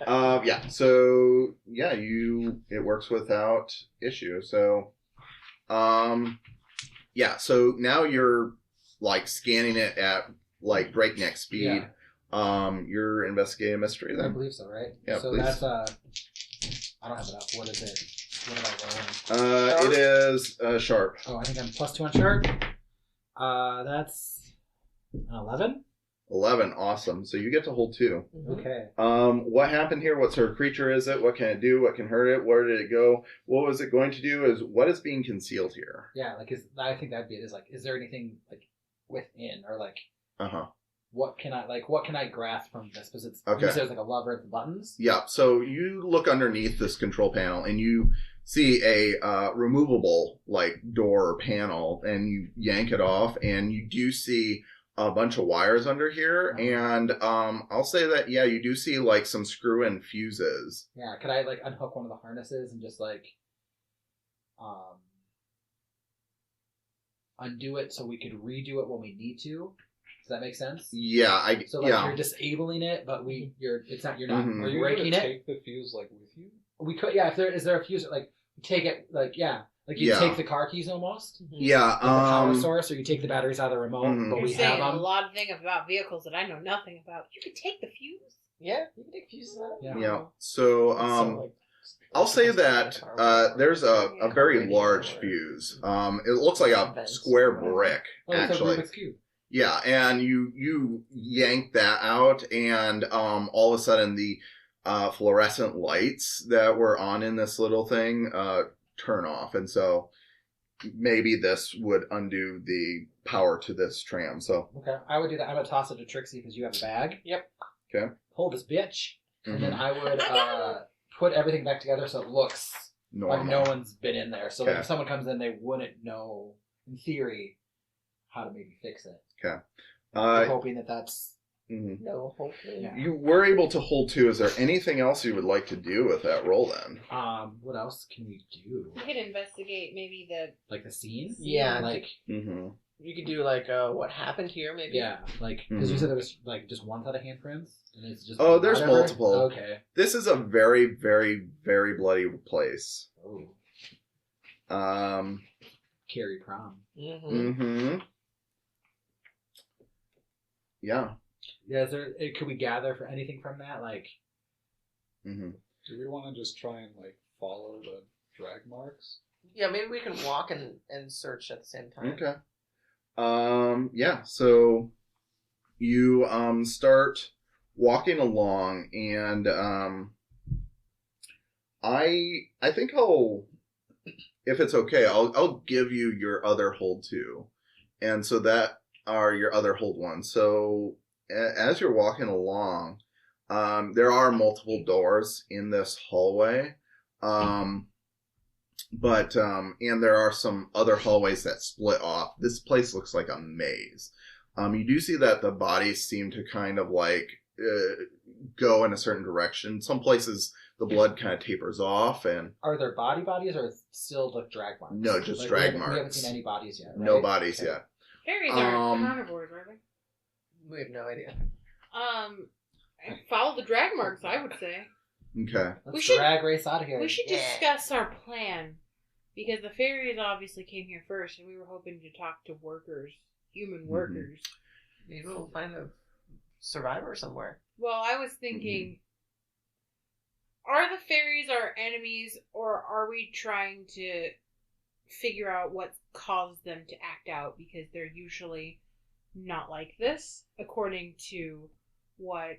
Yeah. So yeah, it works without issue. So, yeah. So now you're scanning it at breakneck speed. Yeah. You're investigating a mystery I then. believe so, right? Yeah, So please. that's I don't have it up. What is it? What am I rolling? It is sharp. Oh, I think I'm +2 on sharp. That's an 11. 11. Awesome. So you get to hold 2. Mhm. Okay. What happened here? What sort of creature is it? What can it do? What can hurt it? Where did it go? What was it going to do? What is being concealed here? Yeah, I think that'd be it. Is there anything within or Uh-huh. what can I grasp from this? Because it's Okay. you said there's a lever at the buttons. Yeah, so you look underneath this control panel and you see a removable door or panel, and you yank it off, and you do see a bunch of wires under here, and I'll say that you do see some screw-in fuses. Yeah, could I unhook one of the harnesses and just undo it so we could redo it when we need to. Does that make sense? Yeah, So like you're disabling it, but you're not Mhm. Are you breaking gonna it. take the fuse like with you? We could, yeah. If there is there a fuse, like take it, like like you Yeah. take the car keys almost, Yeah, like the power source, or you take the batteries out of the remote. Mhm. But You're we have saying a them. lot of things about vehicles that I know nothing about. You could take the fuse. Yeah, you can take fuses out. Yeah. yeah. So So, I'll say that there's a very large fuse. It looks like a square brick, Oh, it's a actually. Rubik's Cube. Yeah, and you yank that out, and all of a sudden the fluorescent lights that were on in this little thing turn off, and so maybe this would undo the power to this tram. So Okay, I would do that. I would toss it to Trixie because you have a bag. Yep. Okay. Hold this bitch, and then mhm, I would put everything back together so it looks normal. like no one's been in there. So like Okay. if someone comes in, they wouldn't know, in theory, how to maybe fix it. Okay. I'm hoping that's Mhm. No, hopefully. Yeah. You were able to hold two. Is there anything else you would like to do with that roll then? what else can we do? We could investigate maybe the. Like the scene? Yeah, Like Mm-hmm. You could do like what happened here, maybe. yeah, like because you Mhm. said there was like just one set of handprints, and it's just Oh, there's whatever? multiple. Okay. This is a very, very, very bloody place. Oh, Um. Carrie prom. Mm-hmm. Mm-hmm. Yeah. Yeah, is there? Could we gather for anything from that? Like, Mm-hmm. Do we want to just try and like follow the drag marks? Yeah, maybe we can walk and search at the same time. Okay. Yeah, so you start walking along, and I think if it's okay, I'll give you your other hold too. And so that are your other hold ones. So as you're walking along, there are multiple doors in this hallway. But and there are some other hallways that split off. This place looks like a maze. You do see that the bodies seem to kind of like go in a certain direction. Some places the blood kind of tapers off, and are there bodies or still the drag marks? No, just Like, drag we haven't marks. seen any bodies yet. Right? no bodies Okay. yet. Fairies are Um, carnivores, are they? We have no idea. Follow the drag marks, I would say. Okay. Let's We should- drag race out of here. We should Yeah. discuss our plan. Because the fairies obviously came here first, and we were hoping to talk to workers, human workers. Maybe we'll find a survivor somewhere. Well, I was thinking, are the fairies our enemies, or are we trying to figure out what caused them to act out? Because they're usually not like this, according to what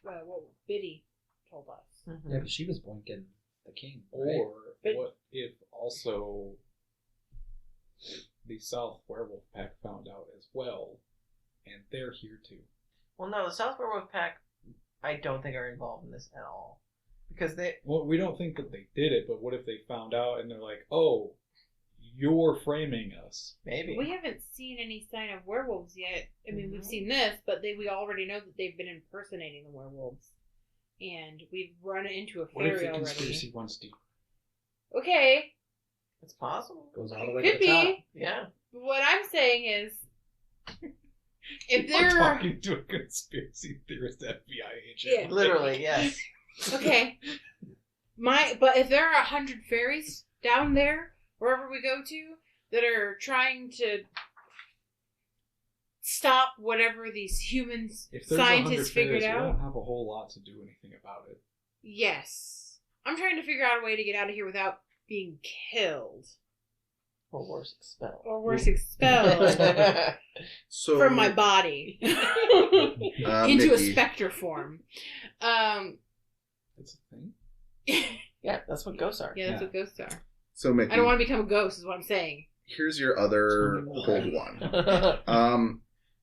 what Biddy told us. Yeah, but she was boinking the king. Right? Or But- what if also the South Werewolf Pack found out as well, and they're here too? Well, no, the South Werewolf Pack, I don't think are involved in this at all. Because they... Well, we don't think that they did it, but what if they found out and they're like, "Oh, you're framing us"? Maybe. We haven't seen any sign of werewolves yet. I mean, we've Mhm. seen this, but we already know that they've been impersonating the werewolves. And we've run into a What if fairy the already. conspiracy runs deep? Okay, It's possible. Goes all the way could to the top. be. Yeah. But what I'm saying is, if We're there are... talking to a conspiracy theorist FBI agent. Yeah. Literally, yes. Okay. But if there are 100 fairies down there, wherever we go to, that are trying to stop whatever these humans, If there's 100 scientists figured fairies, we out. don't have a whole lot to do anything about it. Yes. I'm trying to figure out a way to get out of here without being killed. Or worse, expelled. Or worse, expelled So from my body into a Mickey, specter form. It's a thing. Yeah, that's what ghosts are. Yeah, that's Yeah. what ghosts are. So Mickey, I don't want to become a ghost, is what I'm saying. here's your other Tell me more. hold one.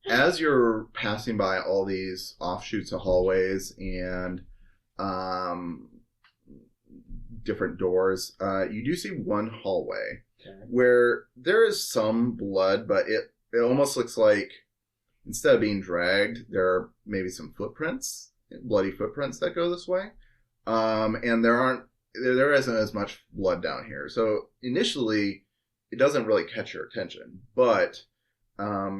As you're passing by all these offshoots of hallways and different doors, you do see one hallway Okay. where there is some blood, but it almost looks like instead of being dragged, there are maybe some footprints, bloody footprints that go this way. And there isn't as much blood down here. So initially, it doesn't really catch your attention. But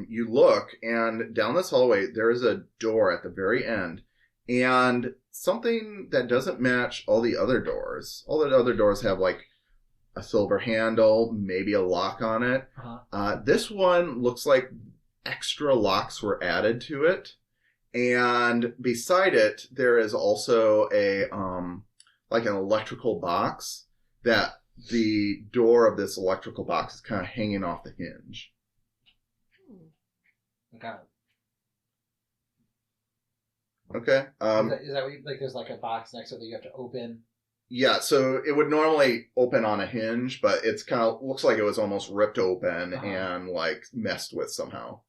you look, and down this hallway, there is a door at the very end, and something that doesn't match all the other doors. All the other doors have like a silver handle, maybe a lock on it. This one looks like extra locks were added to it, and beside it there is also a like an electrical box that the door of this electrical box is kind of hanging off the hinge. Okay. Okay. Is that what like there's like a box next to it that you have to open? Yeah, so it would normally open on a hinge, but it's kind of looks like it was almost ripped open and like messed with somehow.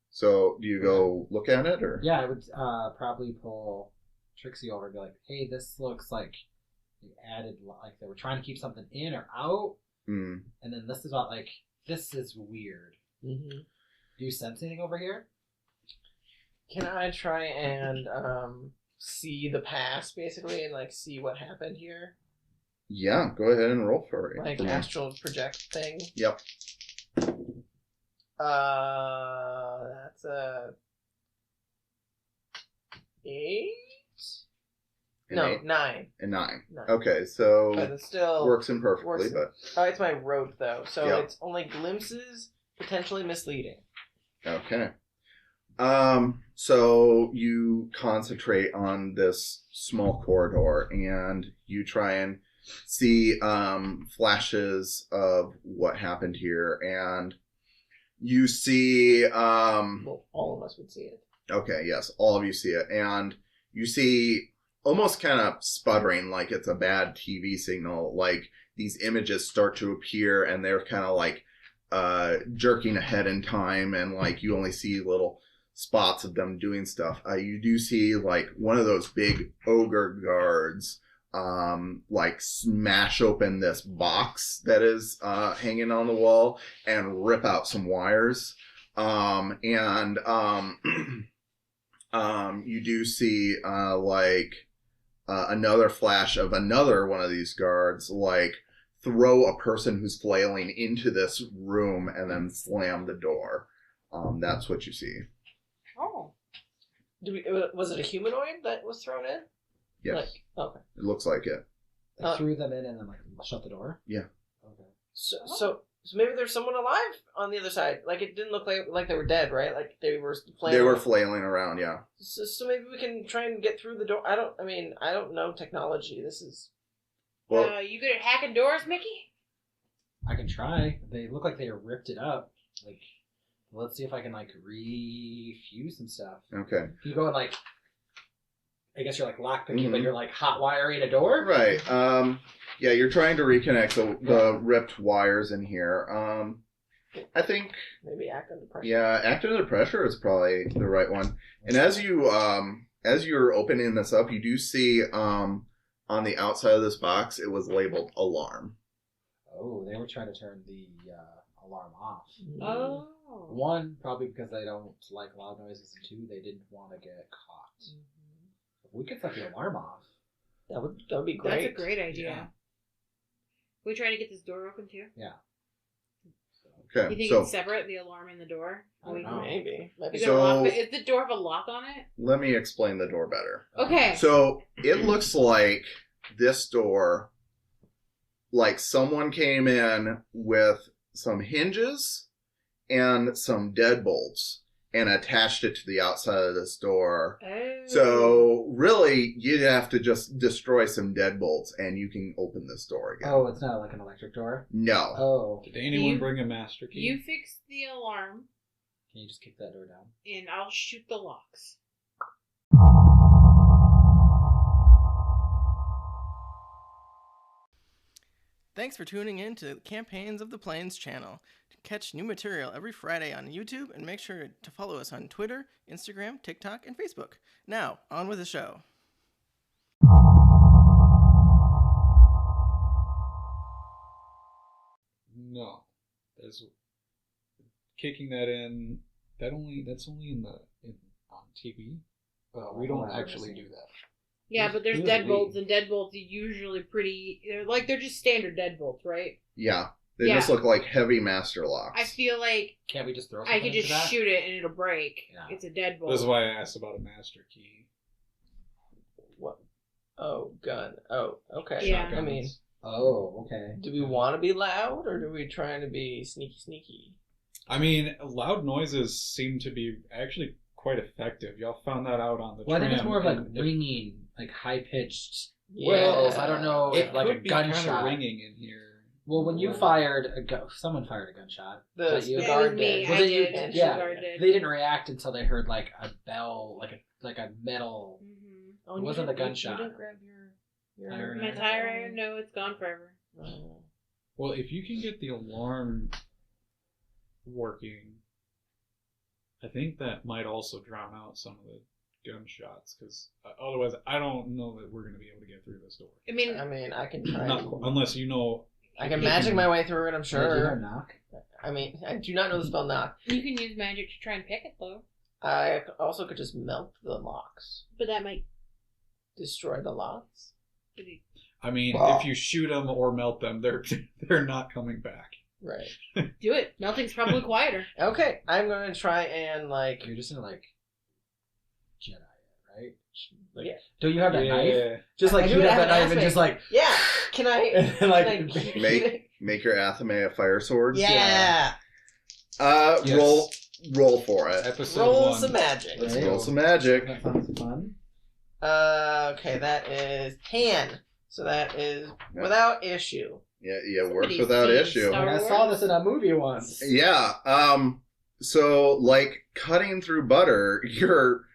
So do you go look at it, or? Yeah, I would probably pull Trixie over and be like, "Hey, this looks like they added like they were trying to keep something in or out, and then this is what like this is weird." Mm-hmm. Do you sense anything over here? Can I try and see the past, basically, and like see what happened here? Yeah, go ahead and roll for it. Like astral project thing. Yep. That's a 8. An No, 8? 9. And 9. 9. Okay, so But it still works imperfectly, works. but Oh, it's my rote though, so Yeah. it's only glimpses, potentially misleading. okay. So you concentrate on this small corridor and you try and see flashes of what happened here, and you see Well, all of us would see it. okay, yes, all of you see it, and you see almost kind of sputtering like it's a bad TV signal, like these images start to appear and they're kind of like jerking ahead in time, and like you only see little spots of them doing stuff. You do see like one of those big ogre guards like smash open this box that is hanging on the wall and rip out some wires, and you do see another flash of another one of these guards like throw a person who's flailing into this room and then slam the door. That's what you see. Oh. Was it a humanoid that was thrown in? Yes. Like, okay. It looks like it. They threw them in and then like shut the door. Yeah. Okay. So maybe there's someone alive on the other side. Like it didn't look like they were dead, right? Like they were flailing. They were flailing around, yeah. So maybe we can try and get through the door. I don't know technology. This is. Well, You good at hacking doors, Mickey? I can try. They look like they ripped it up. Like, let's see if I can like refuse some stuff. okay. You go and like, I guess you're like lockpicking, but you're like hot wiring a door. Right. Yeah, you're trying to reconnect the ripped wires in here. I think Maybe act under pressure. yeah, act under pressure is probably the right one. And as you're opening this up, you do see on the outside of this box it was labeled alarm. Oh, they were trying to turn the alarm off. Oh. One, probably because they don't like loud noises, and two, they didn't want to get caught. If we could set the alarm off. That would be great. That's a great idea. Yeah. We try to get this door open too? Yeah. Okay. You think So it's separate, the alarm and the door? I don't know. Maybe. Is, So- there a lock? Is the door have a lock on it? let me explain the door better. Okay. So it looks like this door, like someone came in with some hinges and some deadbolts and attached it to the outside of this door. Oh. So really, you'd have to just destroy some deadbolts and you can open this door again. Oh, it's not like an electric door? No. Oh. Did anyone You- bring a master key? You fix the alarm, Can you just kick that door down? and I'll shoot the locks. Thanks for tuning in to Campaigns of the Plains channel. To catch new material every Friday on YouTube, and make sure to follow us on Twitter, Instagram, TikTok, and Facebook. Now, on with the show. No. There's kicking that in. That's only on TV. We don't actually do that. Yeah, but there's Who's deadbolts, we? and deadbolts are usually they're just standard deadbolts, right? Yeah. They just Yeah. look like heavy master locks. I feel like Can't we just throw I something could into just that? shoot it and it'll break. Yeah. It's a deadbolt. This is why I asked about a master key. What? Oh, gun. Oh, okay. Yeah. I mean, Oh, okay. do we want to be loud or do we try to be sneaky? I mean, loud noises seem to be actually quite effective. Y'all found that out on the Well, I tram. think it's more of like and it- ringing, like high pitched Yeah. whistles. I don't know It if like could a be kind gunshot. of ringing in here. Well, when you fired someone fired a gunshot. The Was that you? It guard was me. did. Was I it you? did. Yeah. Guard did. They didn't react until they heard like a bell, like a metal. Mhm. Oh, It you wasn't didn't- a gunshot. You didn't grab your Iron My tire iron? No, it's gone forever. Oh. Well, if you can get the alarm working, I think that might also drown out some of the gunshots, because otherwise I don't know that we're going to be able to get through this door. I mean, I mean, I can try. Not, unless you know. I can magic my way through it. I'm Did you hear a sure. knock? I mean, I do not know the spell knock. you can use magic to try and pick it, though. I also could just melt the locks, But that might... destroy the locks. I mean, Wow. if you shoot them or melt them, they're not coming back. Right. Do it. Melting's probably quieter. Okay, I'm gonna try and like. You're just gonna like Jedi, right? Like, Yeah. don't you have that knife? Yeah. Just like I you do have have that an knife and aspect. just like Yeah. Can I? and like can I Make your Athame a fire sword. Yeah. Yes. Roll for it. Episode Roll 1. some magic. Let's Right. roll some magic. that sounds fun. Okay, that is 10. So that is Yeah. without issue. Yeah, works Somebody's without seen issue. Star I Wars? saw this in a movie once. Yeah. So like cutting through butter, your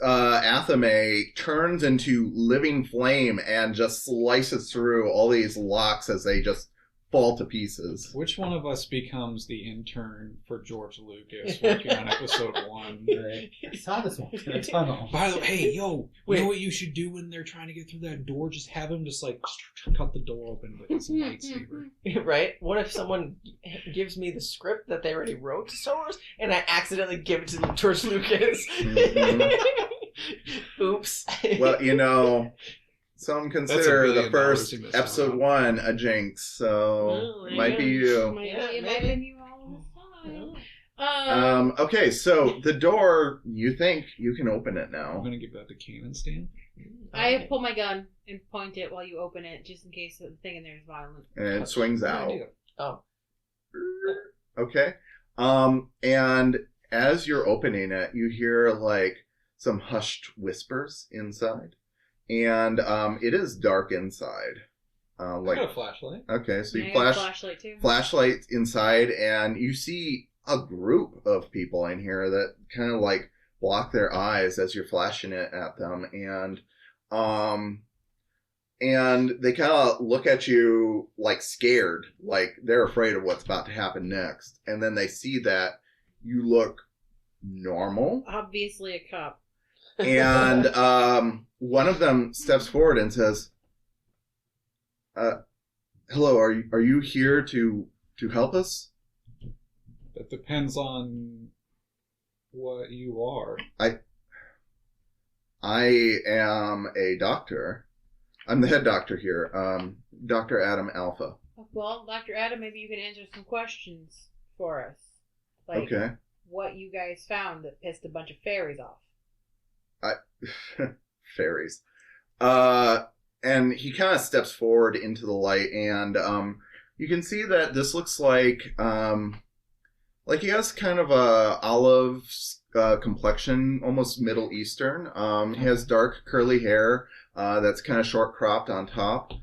Athame turns into living flame and just slices through all these locks as they just fall to pieces. Which one of us becomes the intern for George Lucas working on episode 1? Right. I saw this once in a tunnel. By the way, hey, yo, Wait. you know what you should do when they're trying to get through that door? Just have him just cut the door open with his lightsaber. Right? What if someone gives me the script that they already wrote to Star Wars and I accidentally give it to George Lucas? Mhm. Oops. Well, some That's consider $1 the billion first you missed episode out. 1 a jinx, so Oh, there might be you you. Might Yeah, be maybe. you all the time. Okay, so the door, you think you can open it I'm now. gonna give that the cannon stand. I pull my gun and point it while you open it, just in case the thing in there is violent. And it swings Good out. idea. Oh. Okay. And as you're opening it, you hear like some hushed whispers inside. And it is dark inside. I Like got a flashlight. okay, so Yeah, you I got a flash flashlight too. flashlight inside and you see a group of people in here that kind of like block their eyes as you're flashing it at them, and they kind of look at you like scared, like they're afraid of what's about to happen next, and then they see that you look normal, Obviously a cop. and one of them steps forward and says, hello, are you here to help us? That depends on what you are. I am a doctor. I'm the head doctor here, Dr. Adam Alpha. Well, Dr. Adam, maybe you can answer some questions for us. Like Okay. what you guys found that pissed a bunch of fairies off. Fairies. And he kind of steps forward into the light, and you can see that this looks like he has kind of a olive complexion, almost Middle Eastern. He has dark curly hair that's kind of short cropped on top.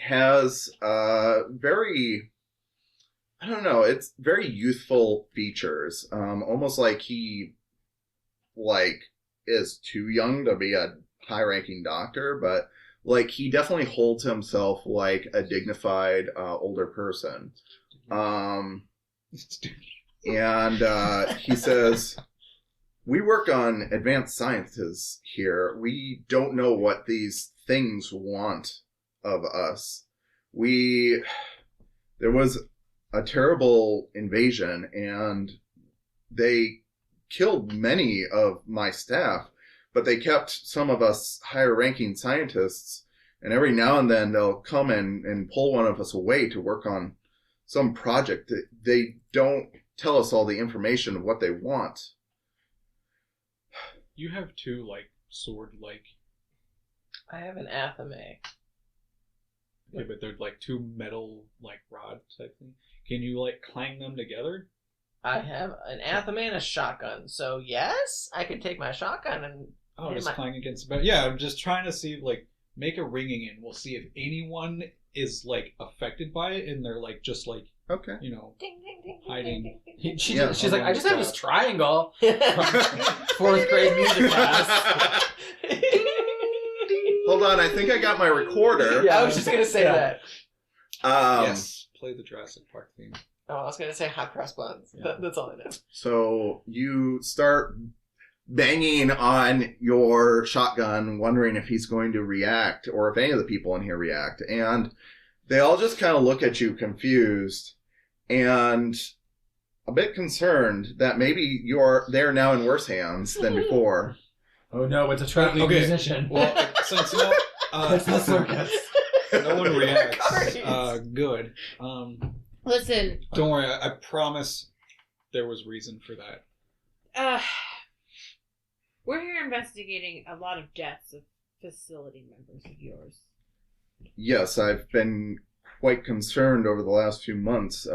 Has very, I don't know, it's very youthful features. Almost like he is too young to be a high-ranking doctor, but like he definitely holds himself like a dignified older person. And he says, we work on advanced sciences here. We don't know what these things want of us. There was a terrible invasion and they killed many of my staff, but they kept some of us higher ranking scientists, And every now and then they'll come and pull one of us away to work on some project. They don't tell us all the information of what they want. You have two, like, sword-like... I have an athame. Okay, but they're, like, two metal, like, rod type thing. Can you, like, clang them together? I have an athame and a shotgun. So yes, I could take my shotgun and... Oh, hit just my- clang against... But yeah, I'm just trying to see, like, make a ringing in. We'll see if anyone is, like, affected by it, and they're, like, just, like, Okay. you know, Ding, ding, ding, ding, hiding. ding, ding, She's like, I just have this Stop. triangle. ding. Fourth grade music class. Hold on, I think I got my recorder. Yeah. I was just gonna say Yeah. that. yes, play the Jurassic Park theme. Oh, I was gonna say hot cross buns. Yeah. That's all I know. So you start banging on your shotgun, wondering if he's going to react or if any of the people in here react. And they all just kind of look at you confused and a bit concerned that maybe they're now in worse hands than before. Oh no, it's a traveling Okay. musician. Well, since It's the circus. no one reacts, Cards. good. Listen, Don't worry, I promise there was reason for that. we're here investigating a lot of deaths of facility members of yours. Yes, I've been quite concerned over the last few months.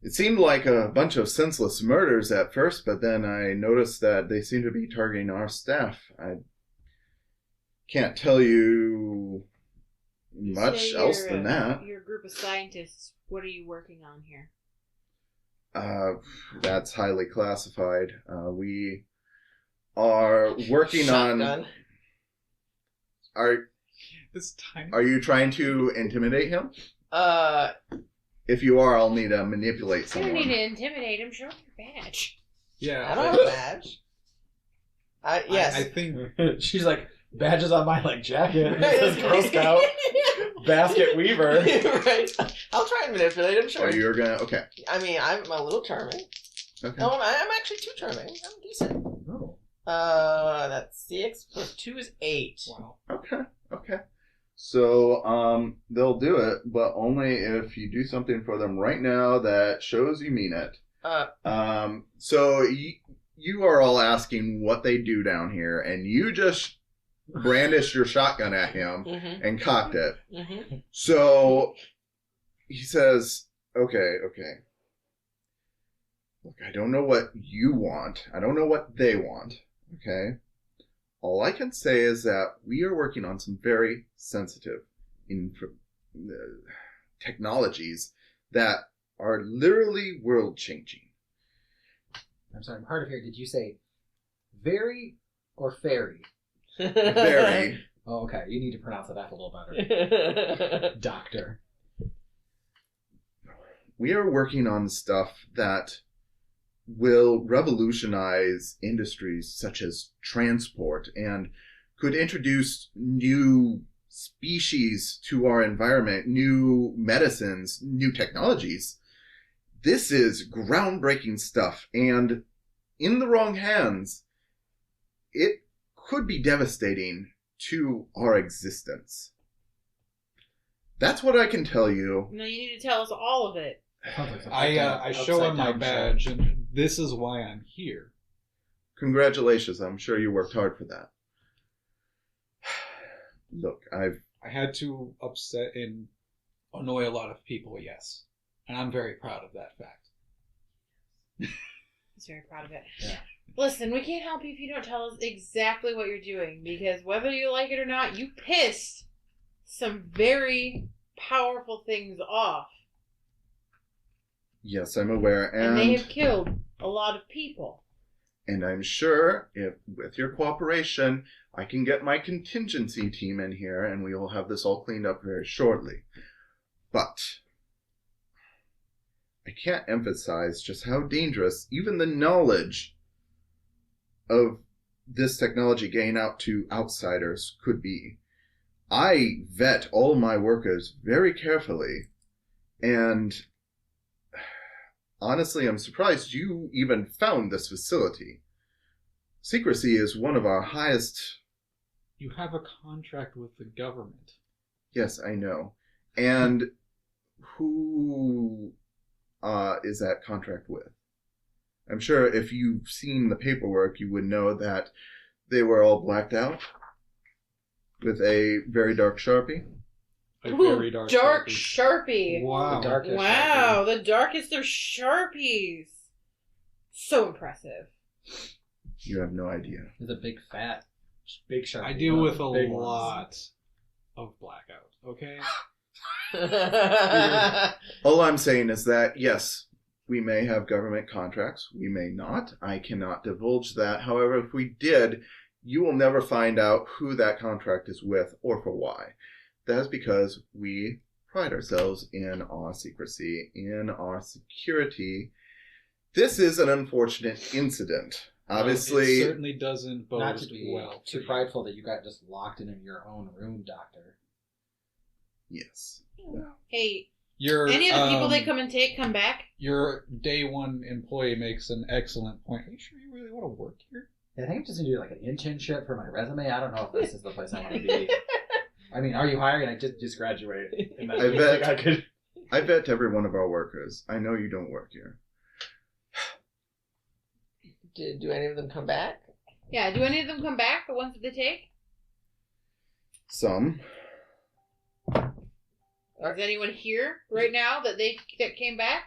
It seemed like a bunch of senseless murders at first, but then I noticed that they seem to be targeting our staff. I can't tell you much Say else you're than that. You're a group of scientists. What are you working on here? That's highly classified. We are working on... Shotgun. This tiny. Are you trying to intimidate him? If you are, I'll need to manipulate You someone. don't need to intimidate him. Show him your badge. Yeah, I don't have a badge. Yes. I think She's like, badges on my like jacket. It says Girl Scout, basket weaver. Right. I'll try and manipulate him, sure. Or you're gonna... Okay. I mean, I'm a little charming. Okay. No, I'm actually too charming. I'm decent. Oh. That's 6 plus 2 is 8. wow. Okay. So, they'll do it, but only if you do something for them right now that shows you mean it. So you are all asking what they do down here, and you just brandished your shotgun at him Mm-hmm. and cocked it. Mm-hmm. So he says, okay. Look, I don't know what you want. I don't know what they want. Okay? All I can say is that we are working on some very sensitive technologies that are literally world-changing. I'm sorry, I'm hard of hearing. Did you say very or fairy? Very. Oh, okay. You need to pronounce that a little better. Doctor. We are working on stuff that will revolutionize industries such as transport and could introduce new species to our environment, new medicines, new technologies. This is groundbreaking stuff, and in the wrong hands, it could be devastating to our existence. That's what I can tell you. No, you need to tell us all of it. Sounds like some I show upside him my down badge, show. and this is why I'm here. Congratulations, I'm sure you worked hard for that. Look, I had to upset and annoy a lot of people, yes. And I'm very proud of that fact. He's very proud of it. Yeah. Listen, we can't help you if you don't tell us exactly what you're doing, because whether you like it or not, you pissed some very powerful things off. yes, I'm aware, And they have killed a lot of people. And I'm sure if, with your cooperation, I can get my contingency team in here and we will have this all cleaned up very shortly. But I can't emphasize just how dangerous even the knowledge of this technology getting out to outsiders could be. I vet all my workers very carefully, and honestly, I'm surprised you even found this facility. Secrecy is one of our highest You have a contract with the government. Yes, I know. And who is that contract with? I'm sure if you've seen the paperwork, you would know that they were all blacked out with a very dark Sharpie. A very dark Sharpie. Wow. The darkest Wow, the darkest of Sharpies. So impressive. You have no idea. It's a big Sharpie. I deal with a Big lot of blackout, okay? All I'm saying is that, yes, we may have government contracts. We may not. I cannot divulge that. However, if we did, you will never find out who that contract is with or for why. That is because we pride ourselves in our secrecy, in our security. This is an unfortunate incident. Obviously, It certainly doesn't bode Not to be well. too prideful that you got just locked in your own room, Doctor. yes. Hey, Your, any of the people they come and take come back? Your day one employee makes an excellent point. Are you sure you really want to work here? I think I'm just gonna do like an internship for my resume. I don't know if this is the place I want to be. I mean, are you hiring? I just graduated. And I bet. I vet every one of our workers. I know you don't work here. Do any of them come back? Yeah, do any of them come back, the ones that they take? Some. Is anyone here right now that came back?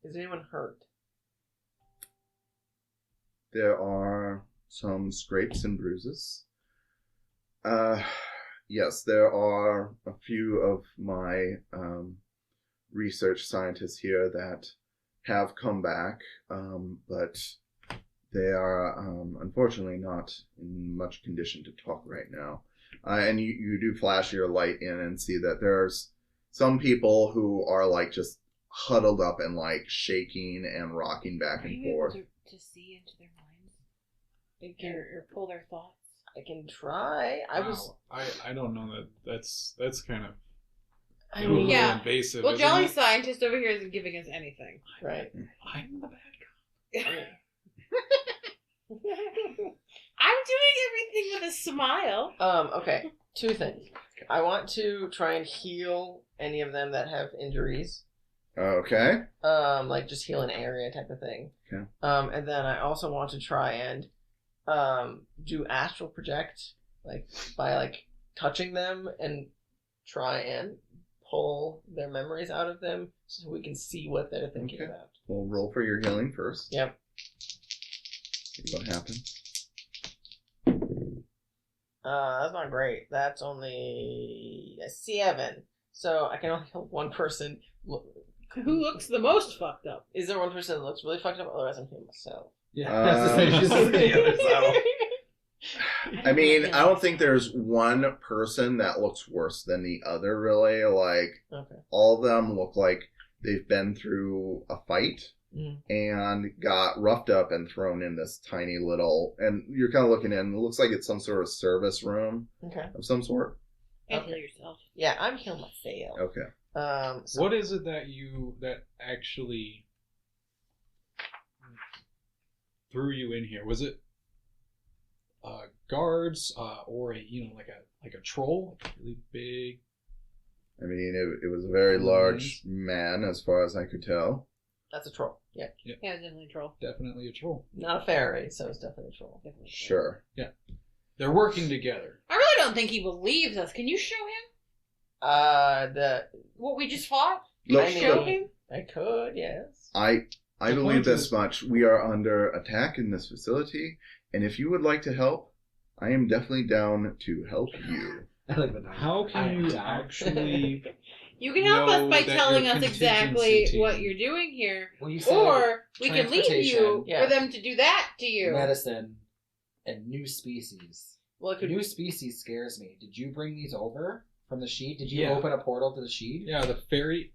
Is anyone hurt? There are some scrapes and bruises. Yes, there are a few of my research scientists here that have come back, but they are unfortunately not in much condition to talk right now. And you do flash your light in and see that there's some people who are like just huddled up and like shaking and rocking back and forth. Are you able to see into their minds? Or pull their thoughts? I can try. I don't know that's kind of I a mean, little yeah. invasive. Well, isn't Jolly it? Scientist over here isn't giving us anything. right. I'm the bad guy. I'm doing everything with a smile. Okay. Two things. I want to try and heal any of them that have injuries. Okay. Like just heal an area type of thing. Okay. And then I also want to try and do astral project, like by like touching them and try and pull their memories out of them so we can see what they're thinking Okay. about. We'll roll for your healing first. Yep. See what happens. That's not great. That's only a 7. So I can only help one person. Who looks the most fucked up? Is there one person that looks really fucked up? Otherwise, I'm healing myself. Yeah, that's the same. She's on the other side. I mean, I don't think there's one person that looks worse than the other, really. Like, Okay. all of them look like they've been through a fight Mm. and got roughed up and thrown in this tiny little, and you're kind of looking in, it looks like it's some sort of service room Okay. of some sort. And heal yourself. Yeah, I'm healing myself. Okay. So What is it that actually threw you in here? Was it guards or like a troll, like a really big? I mean, it was a very large man as far as I could tell. That's a troll. Yeah. Yeah, definitely a troll. Definitely a troll. Not a fairy, so it's definitely a troll. Definitely a troll. Sure. They're working together. I really don't think he believes us. Can you show him what we just fought? Look, I mean- Show him? I could, yes. I The believe point this is- much. We are under attack in this facility, and if you would like to help, I am definitely down to help you. I like the How can you down. actually? You can help us know by that telling your us exactly contingency team- what you're doing here. Well, you said Or we can leave you transportation, yeah. for them to do that to you. medicine and new species. Well, it could New species scares me. Did you bring these over from the sheet? Did you Yeah. open a portal to the sheet? Yeah, the fairy.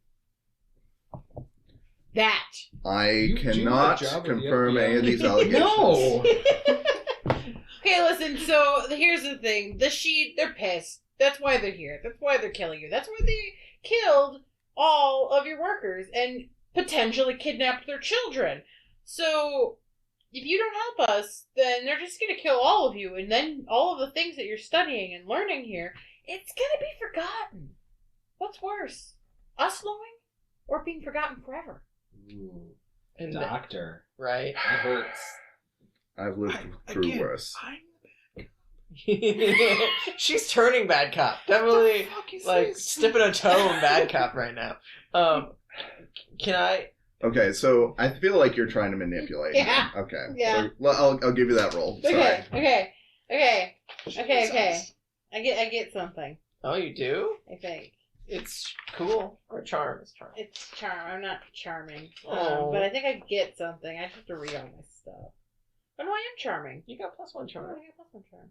That. I You do cannot a job with the confirm FBI. any of these allegations. No. Okay, listen, so here's the thing. The sheet, they're pissed. That's why they're here. That's why they're killing you. That's why they killed all of your workers and potentially kidnapped their children. So, if you don't help us, then they're just going to kill all of you. And then all of the things that you're studying and learning here, it's going to be forgotten. What's worse? Us knowing or being forgotten forever? Ooh, And doctor. right. That hurts. I've lived through Again, worse. She's turning bad cop. Definitely, like, dipping a toe in bad cop right now. Can I... Okay, so I feel like you're trying to manipulate. Yeah. Me. Okay. Yeah. So, I'll give you that roll. Sorry. Okay. I get something. Oh, you do? I think It's cool. Or charm is charm. it's charm. I'm not charming, Oh. but I think I get something. I just have to read all my stuff. Oh no, I am charming. You got +1 Oh, charm. I get +1 charm.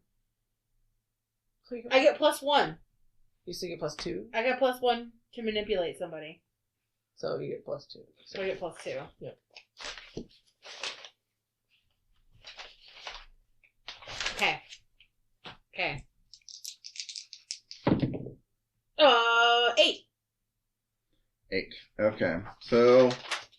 So you I get +1. You still get +2, I got +1 to manipulate somebody, so you get +2. so I get +2. Yep. Okay. 8. 8. Okay. So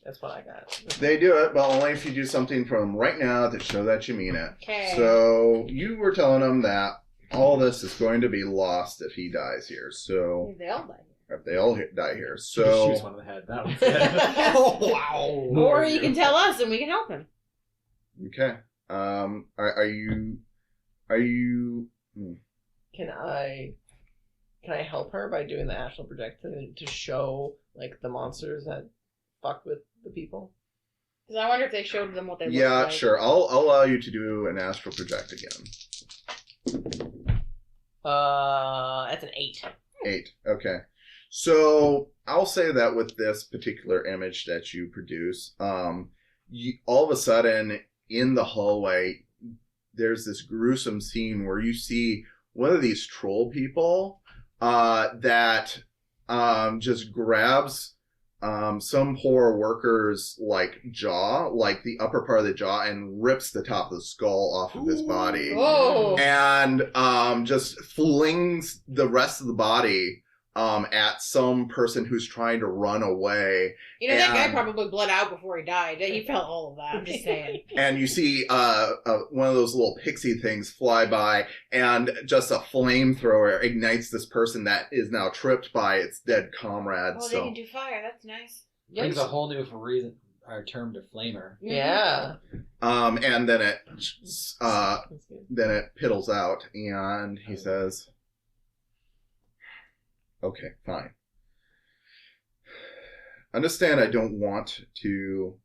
That's what I got. they do it, but only if you do something from right now to show that you mean it. Okay. So you were telling them that all this is going to be lost if he dies here. So They all die. if they all die here. Just So shoots one in the head. That was it. Oh, wow. Or he can tell us and we can help him. okay. Are you? Can I help her by doing the astral projection to show, like, the monsters that fuck with the people? Because I wonder if they showed them what they look Yeah, like. sure. I'll allow you to do an astral project again. That's an 8. 8. Okay. So I'll say that with this particular image that you produce, all of a sudden in the hallway, there's this gruesome scene where you see one of these troll people that just grabs some poor worker's like jaw, like the upper part of the jaw, and rips the top of the skull off of his body. Oh. And just flings the rest of the body at some person who's trying to run away. You know, that guy And- probably bled out before he died. He felt all of that. I'm just saying. And you see one of those little pixie things fly by, and just a flamethrower ignites this person that is now tripped by its dead comrade. Oh, So they can do fire. That's nice. Brings a whole new term to flamer. Yeah. and then it That's good. piddles out, and he says, "Okay, fine. Understand I don't want to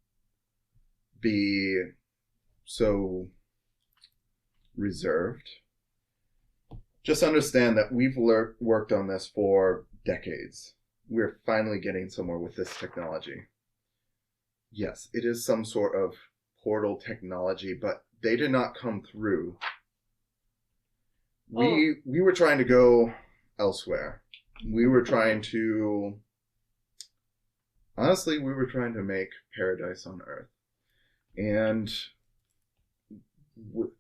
be so reserved. Just understand that we've worked on this for decades. We're finally getting somewhere with this technology. Yes, it is some sort of portal technology, but they did not come through. We were trying to go elsewhere. We were trying to... Honestly, we were trying to make paradise on Earth. And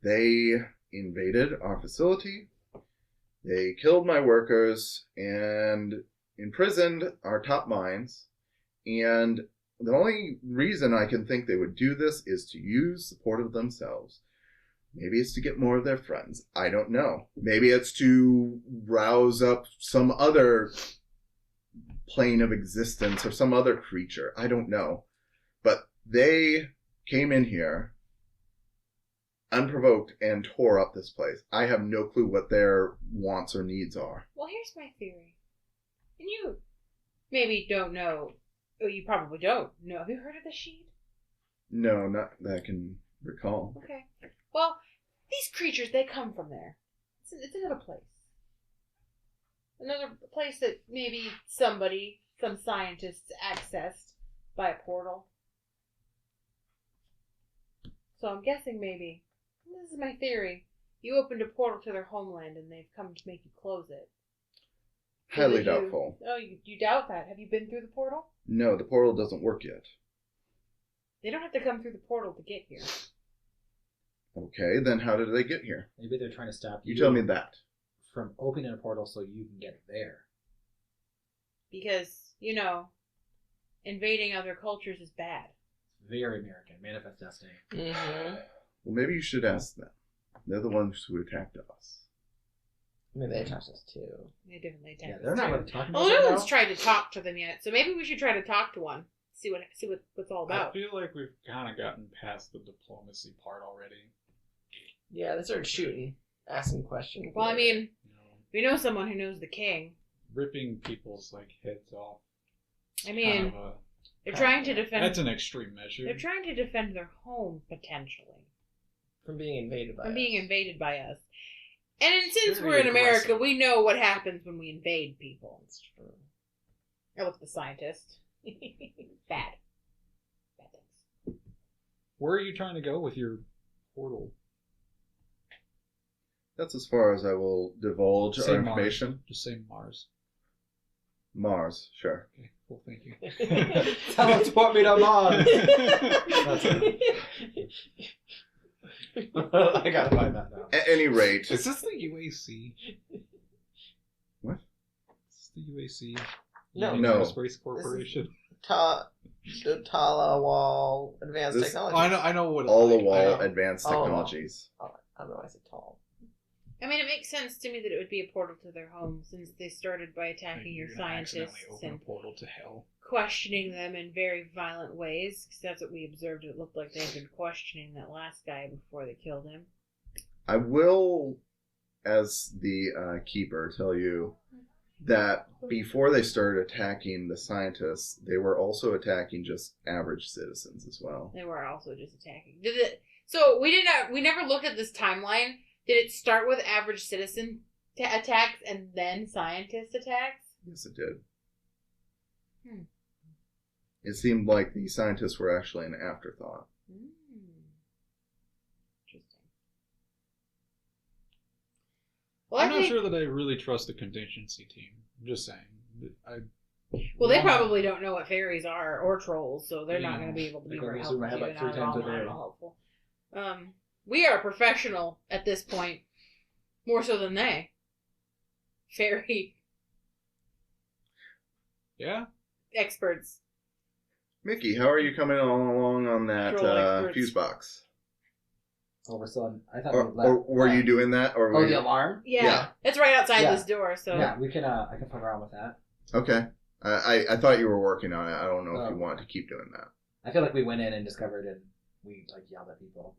they invaded our facility. They killed my workers and imprisoned our top minds. And the only reason I can think they would do this is to use the portal themselves. Maybe it's to get more of their friends. I don't know. Maybe it's to rouse up some other plane of existence or some other creature. I don't know. But they came in here unprovoked and tore up this place. I have no clue what their wants or needs are. Well, here's my theory. And you maybe don't know. Oh, you probably don't know. Have you heard of the Sheed? No, not that I can recall. Okay. Well, these creatures, they come from there. It's another place. Another place that maybe some scientists accessed by a portal. So I'm guessing maybe, this is my theory, you opened a portal to their homeland and they've come to make you close it. So Highly that doubtful. You doubt that. Have you been through the portal? No, the portal doesn't work yet. They don't have to come through the portal to get here. Okay, then how did they get here? Maybe they're trying to stop You tell me that. from opening a portal so you can get there. Because, invading other cultures is bad. Very American. Manifest destiny. Mm-hmm. Well, maybe you should ask them. They're the ones who attacked us. I mean, they touched us too. They definitely attack Yeah, us they're not too. really talking Well, about no it one's now. tried to talk to them yet, so maybe we should try to talk to one. See what what's all I about. feel like we've kind of gotten past the diplomacy part already. Yeah, they started shooting, asking questions. Well, I mean, You know, we know someone who knows the king. ripping people's like heads off. I mean, Kind of they're trying to defend. that's an extreme measure. They're trying to defend their home potentially from being invaded by from us. being invaded by us. And since Very we're in America, aggressive. we know what happens when we invade people. That's true. I look at the scientist. Bad things. Where are you trying to go with your portal? That's as far as I will divulge Say our Mars. information. Just say Mars. Mars, sure. Okay, cool, thank you. Teleport me to Mars. That's it. I gotta find that now. At any rate, Is this the UAC? What? Is this the UAC? No. Union No. Aerospace Corporation. The Tala Wall Advanced This- Technology. Oh, I know what it's all the like. I wall know. advanced All the wall. technologies. Oh, I don't know why I said tall. I mean, it makes sense to me that it would be a portal to their home since they started by I think attacking your you're gonna accidentally scientists open a and portal to hell. questioning them in very violent ways. Because that's what we observed. It looked like they'd been questioning that last guy before they killed him. I will, as the keeper, tell you that before they started attacking the scientists, they were also attacking just average citizens as well. They were also just attacking. Did it? So we never looked at this timeline. Did it start with average citizen attacks and then scientist attacks? Yes, it did. Hmm. It seemed like the scientists were actually an afterthought. Interesting. Well, I'm I not think, sure that I really trust the contingency team. I'm just saying. well, they probably don't know what fairies are or trolls, so they're not Yeah. going to be able to be They go very through helpful. my head to you, like 3 not at times all, a not at day. all helpful. We are professional at this point, more so than they. Fairy Yeah? experts. Mickey, how are you coming along on that Troll experts. fuse box? Oh, we're still in, I thought Or we left. were you doing that? Or Oh, were the you... alarm? Yeah, Yeah. it's right outside Yeah. this door. So Yeah, we can. I can fuck around with that. Okay. I thought you were working on it. I don't know if you Oh. want to keep doing that. I feel like we went in and discovered and we like yelled at people.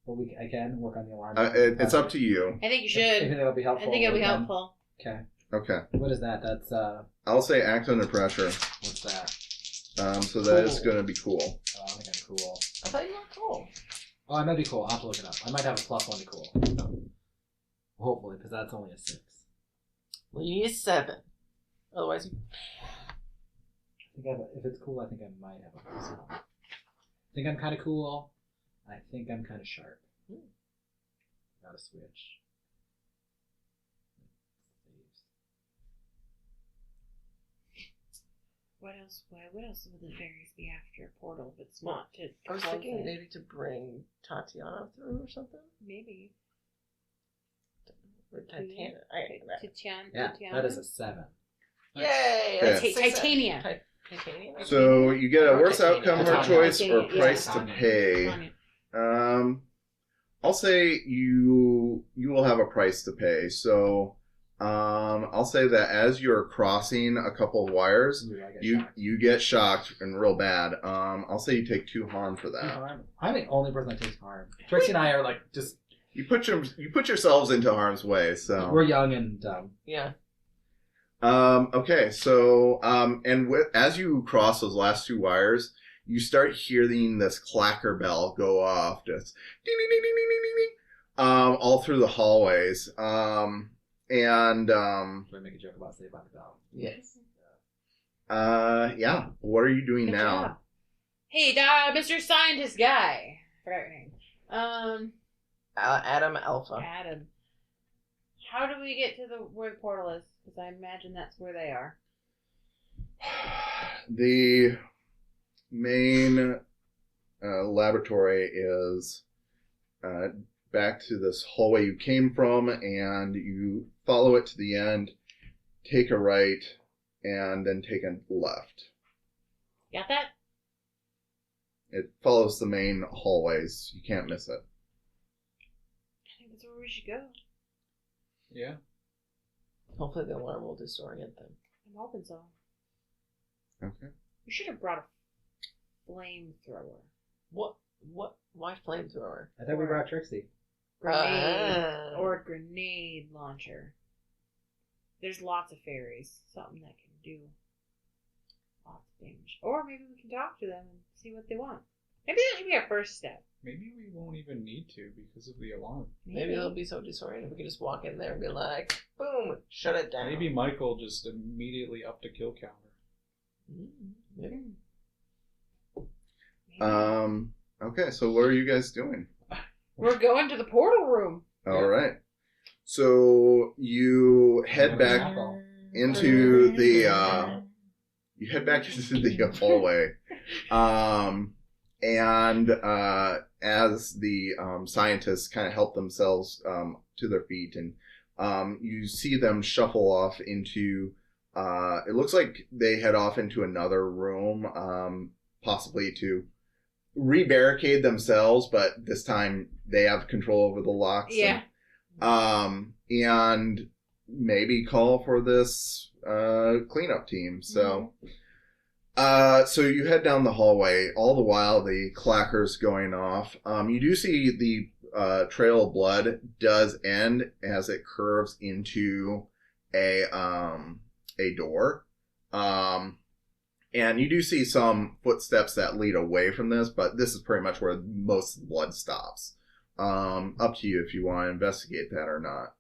But I can work on the alarm. It's up to you. I think you If should. you think it'll be I helpful. think it'll be we can. helpful. Okay. Okay. What is that? That's I'll say act under pressure. what's that? So that is Cool. going to be cool. Oh, I think I'm cool. I thought you were cool. Oh, I might be cool. I'll have to look it up. I might have a +1 to cool. Hopefully, because that's only a 6. Well, you need a 7. Otherwise, you... I think if it's cool, I think I might have a +1. I think I'm kind of cool. I think I'm kind of sharp. Got to switch. What else? What else would the fairies be after a portal if it's not to? I was close thinking it? maybe to bring Tatiana through or something. Maybe. Or Titania. I Yeah, that is a 7. Yay! Okay. That's a success. Titania. Titania. So you get a Or worse Titania. outcome, her Titania. choice, or Titania, price yeah. to pay. Tanya. I'll say you will have a price to pay. So I'll say that as you're crossing a couple of wires, Ooh, I get you shocked. you get shocked and real bad. I'll say you take 2 harm for that. I'm the only person that takes harm. Trixie and I are like just You put yourselves into harm's way. So we're young and dumb. Yeah. Okay, so as you cross those last 2 wires, you start hearing this clacker bell go off, just ding ding ding ding ding ding ding, all through the hallways. Do I make a joke about Saved by the Bell? Yes. Yeah. What are you doing Good now? job. Hey, Mr. Scientist guy. Forgot your name. Adam Alpha. Adam. How do we get to where the portal is? Because I imagine that's where they are. The main laboratory is back to this hallway you came from, and you follow it to the end, take a right, and then take a left. Got that? It follows the main hallways. You can't miss it. I think that's where we should go. Yeah. Hopefully the alarm will disorient them. I'm hoping so. Okay. We should have brought a flamethrower. What? Why flamethrower? I thought we brought Trixie. Grenade. Or a grenade launcher. There's lots of fairies. Something that can do lots of damage. Or maybe we can talk to them and see what they want. Maybe that should be our first step. Maybe we won't even need to because of the alarm. Maybe they'll be so disoriented we can just walk in there and be like, boom, shut it down. Maybe Michael just immediately upped a kill counter. Maybe. Okay, so what are you guys doing? We're going to the portal room. All right. So you head back into the hallway. And as the scientists kind of help themselves to their feet, and you see them shuffle off into, it looks like they head off into another room, possibly to re-barricade themselves, but this time they have control over the locks. Yeah. And maybe call for this cleanup team. So. So you head down the hallway. All the while, the clacker's going off. You do see the trail of blood does end as it curves into a door. And you do see some footsteps that lead away from this, but this is pretty much where most of the blood stops. Up to you if you want to investigate that or not.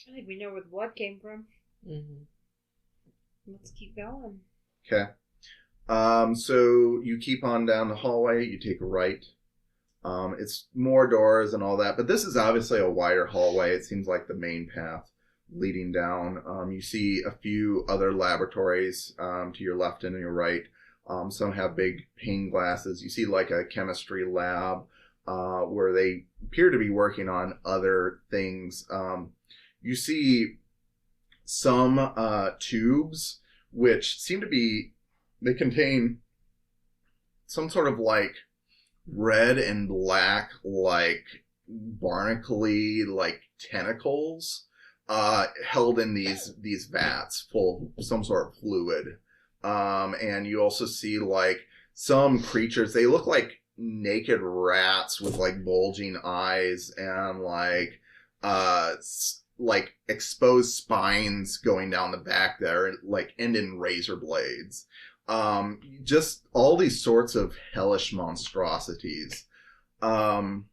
I think we know where the blood came from. Mm-hmm. Let's keep going. Okay. So you keep on down the hallway, you take a right. It's more doors and all that, but this is obviously a wider hallway. It seems like the main path leading down. You see a few other laboratories to your left and your right. Some have big pane glasses. You see like a chemistry lab where they appear to be working on other things. You see some tubes which seem to be, they contain some sort of like red and black, like barnacle-y, like tentacles, held in these vats full of some sort of fluid. And you also see like some creatures, they look like naked rats with like bulging eyes and like exposed spines going down the back there, like end in razor blades. Just all these sorts of hellish monstrosities. And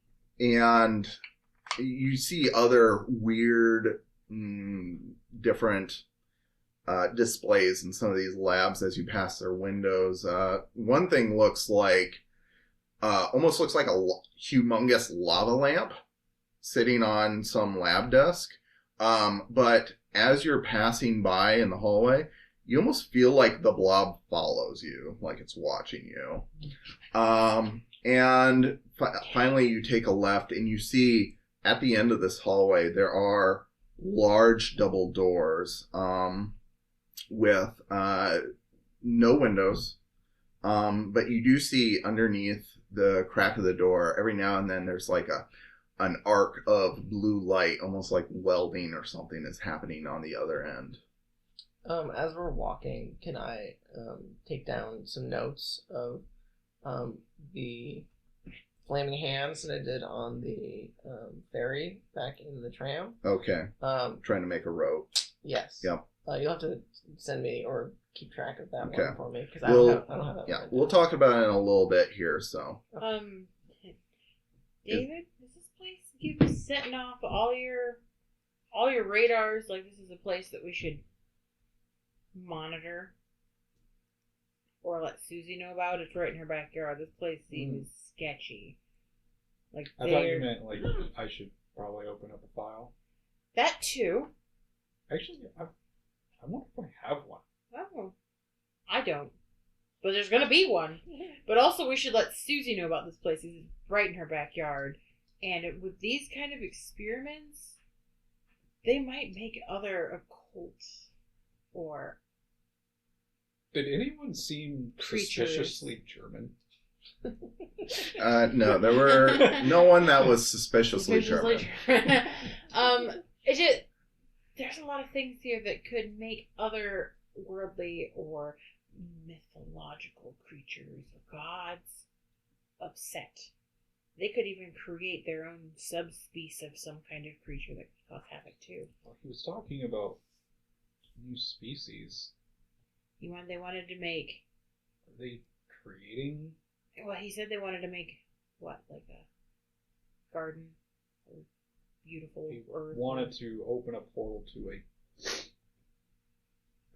you see other weird, different displays in some of these labs as you pass their windows. One thing looks like, almost looks like a humongous lava lamp sitting on some lab desk. But as you're passing by in the hallway, you almost feel like the blob follows you, like it's watching you. And finally you take a left and you see at the end of this hallway, there are large double doors, with, no windows. But you do see underneath the crack of the door, every now and then there's like an arc of blue light, almost like welding or something is happening on the other end. As we're walking, can I take down some notes of the flaming hands that I did on the ferry back in the tram? Okay. Trying to make a rope. Yes. Yep. You'll have to send me or keep track of that Okay. one for me because I don't have that. Yeah, written we'll down. talk about it in a little bit here. So. David, does this place give you setting off all your radars? Like this is a place that we should monitor or let Susie know about? It's right in her backyard. This place seems sketchy. Like I thought you meant like I should probably open up a file. that too. Actually, I wonder if I have one. Oh, I don't. But there's gonna be one. But also, we should let Susie know about this place. It's right in her backyard. And with these kind of experiments, they might make other occults or Did anyone seem Creatures. suspiciously German? No, there were no one that was suspiciously German. It's just there's a lot of things here that could make otherworldly or mythological creatures or gods upset. They could even create their own subspecies of some kind of creature that could cause havoc too. Well, he was talking about new species. They wanted to make. Are they creating? Well, he said they wanted to make what, like a garden or beautiful He earth. wanted to open a portal to a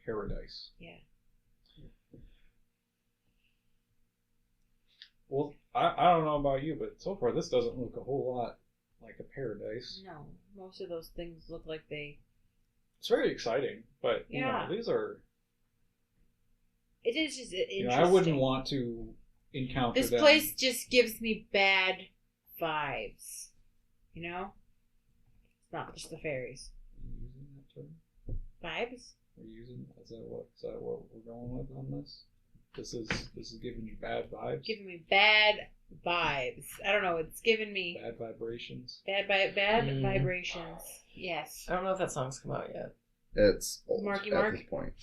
paradise. Yeah. Well, I don't know about you, but so far this doesn't look a whole lot like a paradise. No, most of those things look like they. It's very exciting, but Yeah. these are. It is just interesting. I wouldn't want to encounter This them. place just gives me bad vibes. You know? It's not just the fairies. Are you using that term? Vibes? Are you using? Is that what we're going with on this? This is giving you bad vibes. Giving me bad vibes. I don't know. It's giving me Bad vibrations. bad vibrations. Yes. I don't know if that song's come out yet. It's old Marky at Mark? this point.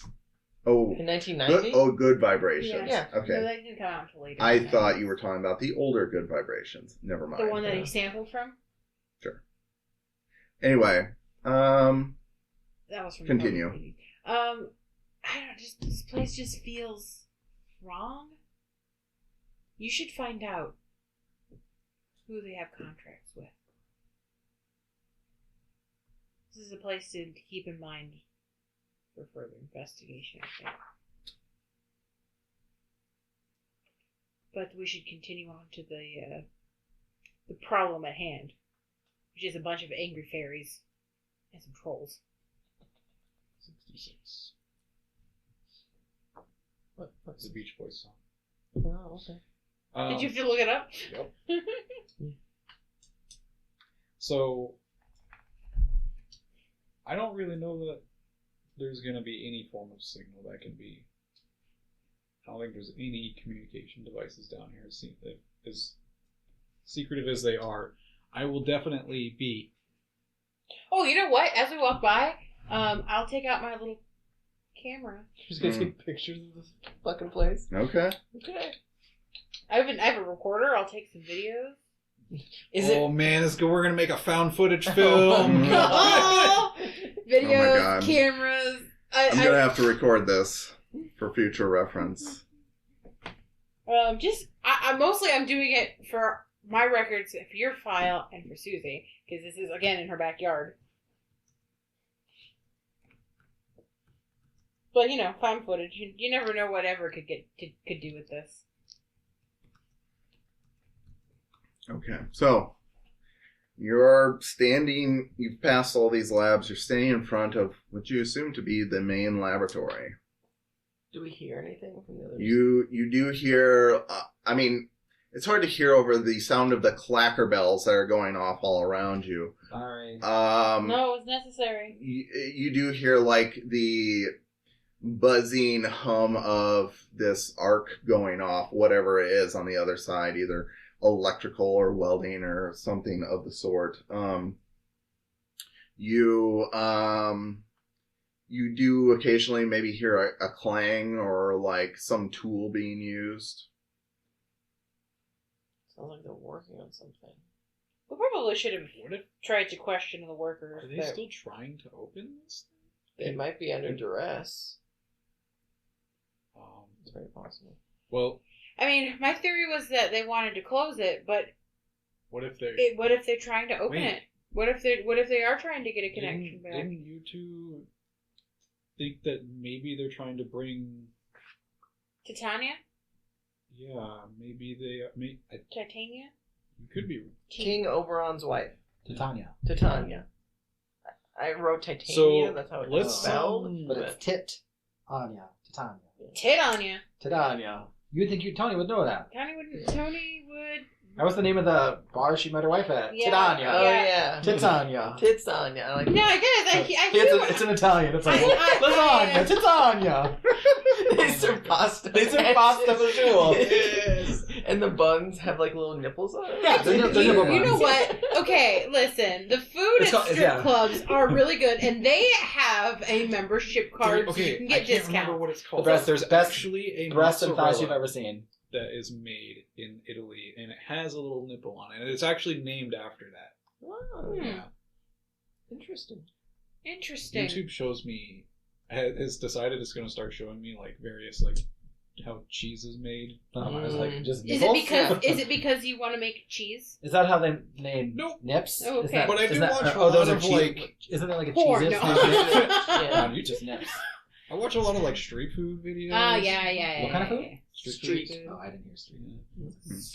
Oh, In 1990? good vibrations. Yeah. No, Okay. that didn't come out until later. I thought you were talking about the older good vibrations. Never mind. the one that he sampled from. Sure. Anyway, That was from. Continue. The I don't know. Just this place just feels wrong. You should find out who they have contracts with. This is a place to keep in mind for further investigation, I think. But we should continue on to the problem at hand, which is a bunch of angry fairies and some trolls. 66. What? It's a Beach Boys song. Oh, okay. Did you have to look it up? Yep. So, I don't really know that there's going to be any form of signal that can be. I don't think there's any communication devices down here. As secretive as they are, I will definitely be. Oh, you know what? As we walk by, I'll take out my little camera. Just gonna take pictures of this fucking place. okay. Okay. I have a recorder. I'll take some videos. Is Oh man, we're going to make a found footage film. Oh, videos, God. cameras. I'm going to have to record this for future reference. I'm doing it for my records, for your file, and for Susie, because this is again in her backyard. But found footage. You never know whatever could do with this. Okay, so you've passed all these labs, you're standing in front of what you assume to be the main laboratory. Do we hear anything from the others? You do hear, it's hard to hear over the sound of the clacker bells that are going off all around you. Sorry. No, it was necessary. You do hear like the buzzing hum of this arc going off, whatever it is on the other side, either electrical or welding or something of the sort. You do occasionally maybe hear a clang or like some tool being used. Sounds like they're working on something. We probably should have What if, tried to question the workers. are they but- still trying to open this They might be under duress. thing? It's very possible. Well, my theory was that they wanted to close it, but what if they... what if they're trying to open Wait. it? What if they are trying to get a connection back? Didn't you two think that maybe they're trying to bring... Titania? Yeah, maybe they... Titania? You could be... King Oberon's wife, Titania. Titania. I wrote Titania. So, That's how let's, it's spelled. But it's Tit-Anya. Titania. Titania. Titania. You'd think Tony would know that. Tony would. That was the name of the bar she met her wife at. Yeah. Titania. Oh yeah, Titania. Titania. I like No, I get it. It's an Italian. It's like I- lasagna. Titania. They serve pasta. They serve pasta for sure. Yes. And the buns have like little nipples on it. Yeah, they're nipple You know buns. what? Okay, listen. The food It's at called- strip yeah. clubs are really good, and they have a membership card so you can I get can't remember discounts. what it's called. Best- There's best actually a Breast and thighs mozzarella you've ever seen. that is made in Italy, and it has a little nipple on it, and it's actually named after that. Oh, Yeah. interesting. Interesting. YouTube shows me has decided it's going to start showing me like various like how cheese is made. I was like, just Is nipples? it because you want to make cheese? Is that how they name Nope. nips? Oh, Is okay. that- But I is do that- watch a oh, those lot are of, cheese. like- Isn't there like a Porn, cheese? no. Yeah. No, you just nips. I watch a lot of like street food videos. Oh, yeah. What kind of food? yeah. Street. food. Oh, I didn't hear street.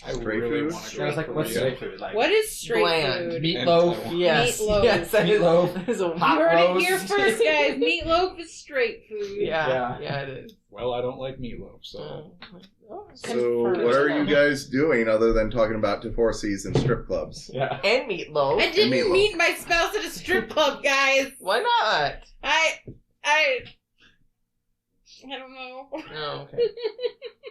I Street really food? want to I try was like, what's Korea. street food? Like What is straight Bland. food? meatloaf? Yes. Meatloaf. Yes. That Meatloaf. is a Hot You heard roast. it here first, guys. Meatloaf is straight food. Yeah. Yeah. It is. Well, I don't like meatloaf, so Oh. So, Confirmed. what are you guys doing other than talking about divorcees and strip clubs? Yeah. And meatloaf. I didn't Meatloaf. meet my spouse at a strip club, guys. Why not? I don't know. Oh, okay.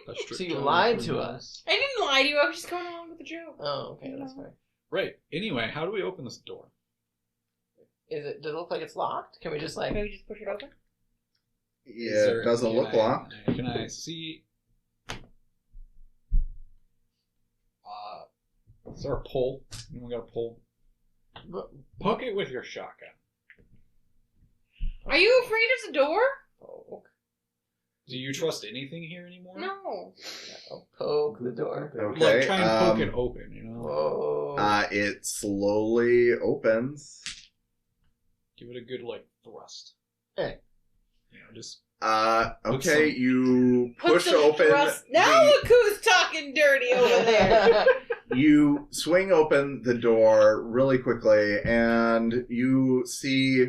a strip So you club lied would to be us. I didn't lie to you. I was just going along with the joke. Oh, okay, that's fine. Right. Anyway, how do we open this door? Does it look like it's locked? Can we just like? Can we just push it open? Is Yeah, there- it doesn't can look I- locked. Can I see? Is there a pole? Anyone got a pole? Poke it with your shotgun. Are you afraid of the door? Poke. Do you trust anything here anymore? No. Poke the door. Okay. Like, try and poke it open, you know? Whoa. It slowly opens. Give it a good, like, thrust. Hey. You know, just... Okay, you Put push some open. thrust- Now look who's talking dirty over there. You swing open the door really quickly, and you see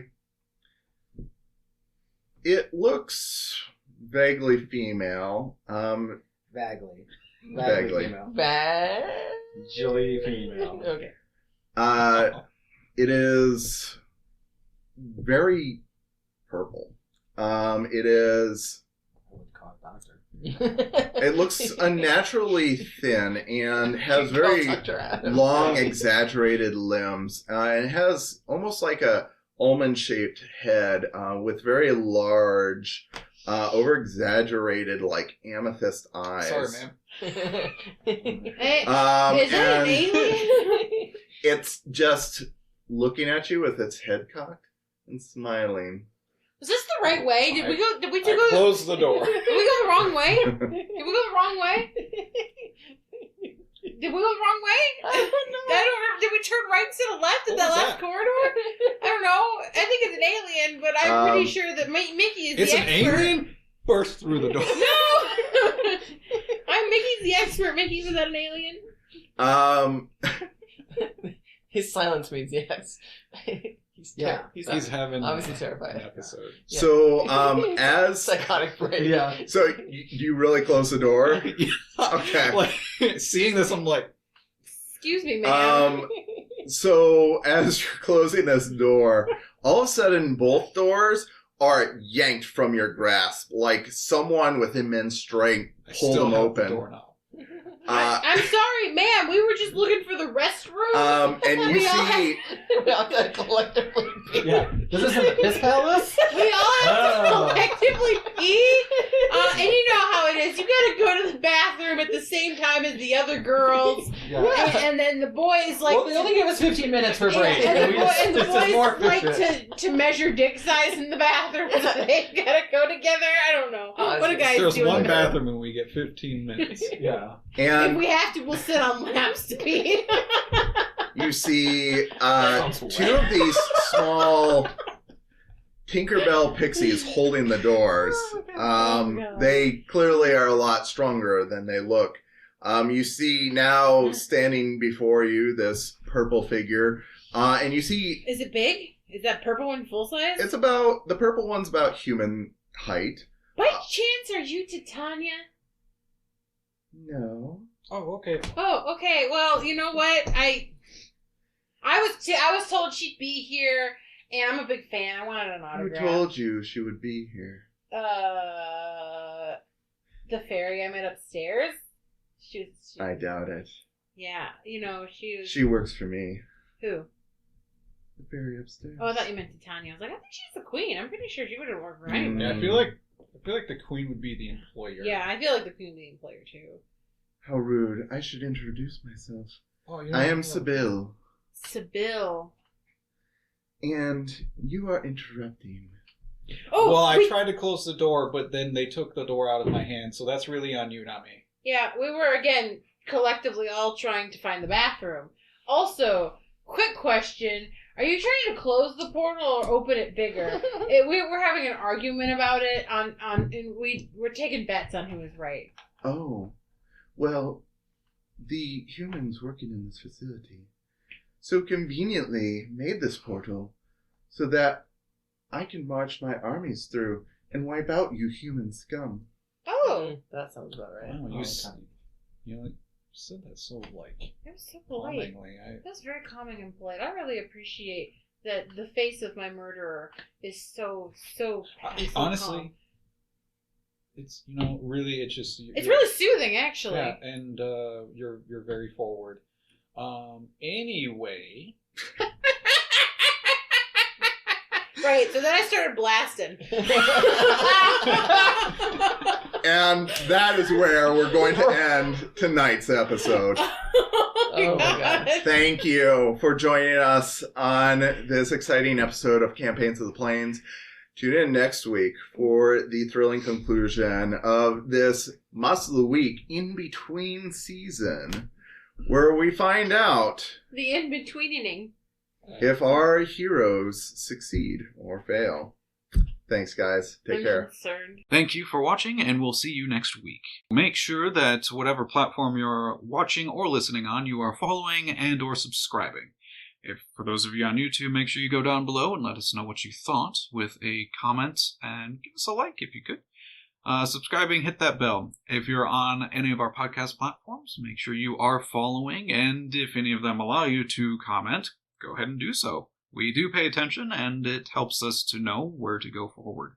it looks vaguely female. Vaguely. Vaguely. female. Bad. Jilly female. Okay. It is very purple. It is. I would call it doctor. It looks unnaturally thin and has very long, exaggerated limbs. It has almost like a almond-shaped head with very large, over-exaggerated, like amethyst eyes. Sorry, ma'am. Hey, Um, is that an and alien? it's just looking at you with its head cocked and smiling. Was this the right way? Did we go? Did we I go? closed the door. Did we go the wrong way? Did we go the wrong way? Did we go the wrong way? I don't know. I don't remember. Did we turn right instead of left in What that was last that? corridor? I don't know. I think it's an alien, but I'm pretty Um, sure that Mickey is It's the an expert. alien? Burst through the door. No! I'm Mickey's the expert. Mickey, is that an alien? His silence means yes. He's having obviously terrified. an episode. Yeah. So, as Psychotic brain. Yeah. so, you really close the door? Okay. Like, seeing this, I'm like, Excuse me, ma'am. So, as you're closing this door, all of a sudden, both doors are yanked from your grasp, like someone with immense strength I pulled still them have open. the doorknob. I'm sorry, ma'am. We were just looking for the restroom. And you We all see, We all gotta collectively pee. Yeah. Is this in the piss palace? We all have to Oh. collectively pee. And you know how it is. You gotta go to the bathroom at the same time as the other girls. Yeah. And then the boys like Well, they only give us 15 minutes for break. and we the, and the this is more boys like efficient. to measure dick size in the bathroom. So they gotta go together. I don't know. What do guys There's do? one in the bathroom? bathroom and we get 15 minutes. Yeah. If and we have to, we'll sit on laps to pee. you see Sounds two of these small Tinkerbell pixies holding the doors. God. They clearly are a lot stronger than they look. You see now standing before you this purple figure, and you see Is it big? Is that purple one full size? the purple one's about human height. By chance, are you Titania? No. Oh, okay. Oh, okay. Well, you know what? I was told she'd be here, and I'm a big fan. I wanted an Who autograph. told you she would be here? The fairy I met upstairs. I doubt it. Yeah, she was... She works for me. Who? The fairy upstairs. Oh, I thought you meant Titania. I was like, I think she's the queen. I'm pretty sure she wouldn't work for anyone. Yeah, I feel like the queen would be the employer. Yeah, I feel like the queen would be the employer too. How rude. I should introduce myself. Oh, I am Sybil. Sybil. And you are interrupting. Oh, well, I tried to close the door, but then they took the door out of my hand, so that's really on you, not me. Yeah, we were, again, collectively all trying to find the bathroom. Also, quick question. Are you trying to close the portal or open it bigger? We were having an argument about it, and we're taking bets on who was right. Oh. Well, the humans working in this facility so conveniently made this portal so that I can march my armies through and wipe out you human scum. Oh! That sounds about right. Oh, you said that so, It was so polite. calmingly. That was very calming and polite. I really appreciate that the face of my murderer is so honestly, calm. it's really it's just It's really soothing, actually. yeah, and you're very forward. Anyway, Right, so then I started blasting. And that is where we're going to end tonight's episode. Oh my God. Thank you for joining us on this exciting episode of Campaigns of the Plains. Tune in next week for the thrilling conclusion of this Must of the Week in-between season, where we find out The in-betweening. if our heroes succeed or fail. Thanks, guys. Take I'm care. concerned. Thank you for watching, and we'll see you next week. Make sure that whatever platform you're watching or listening on, you are following and or subscribing. If, for those of you on YouTube, make sure you go down below and let us know what you thought with a comment, and give us a like if you could. Subscribing, hit that bell. If you're on any of our podcast platforms, make sure you are following, and if any of them allow you to comment, go ahead and do so. We do pay attention, and it helps us to know where to go forward.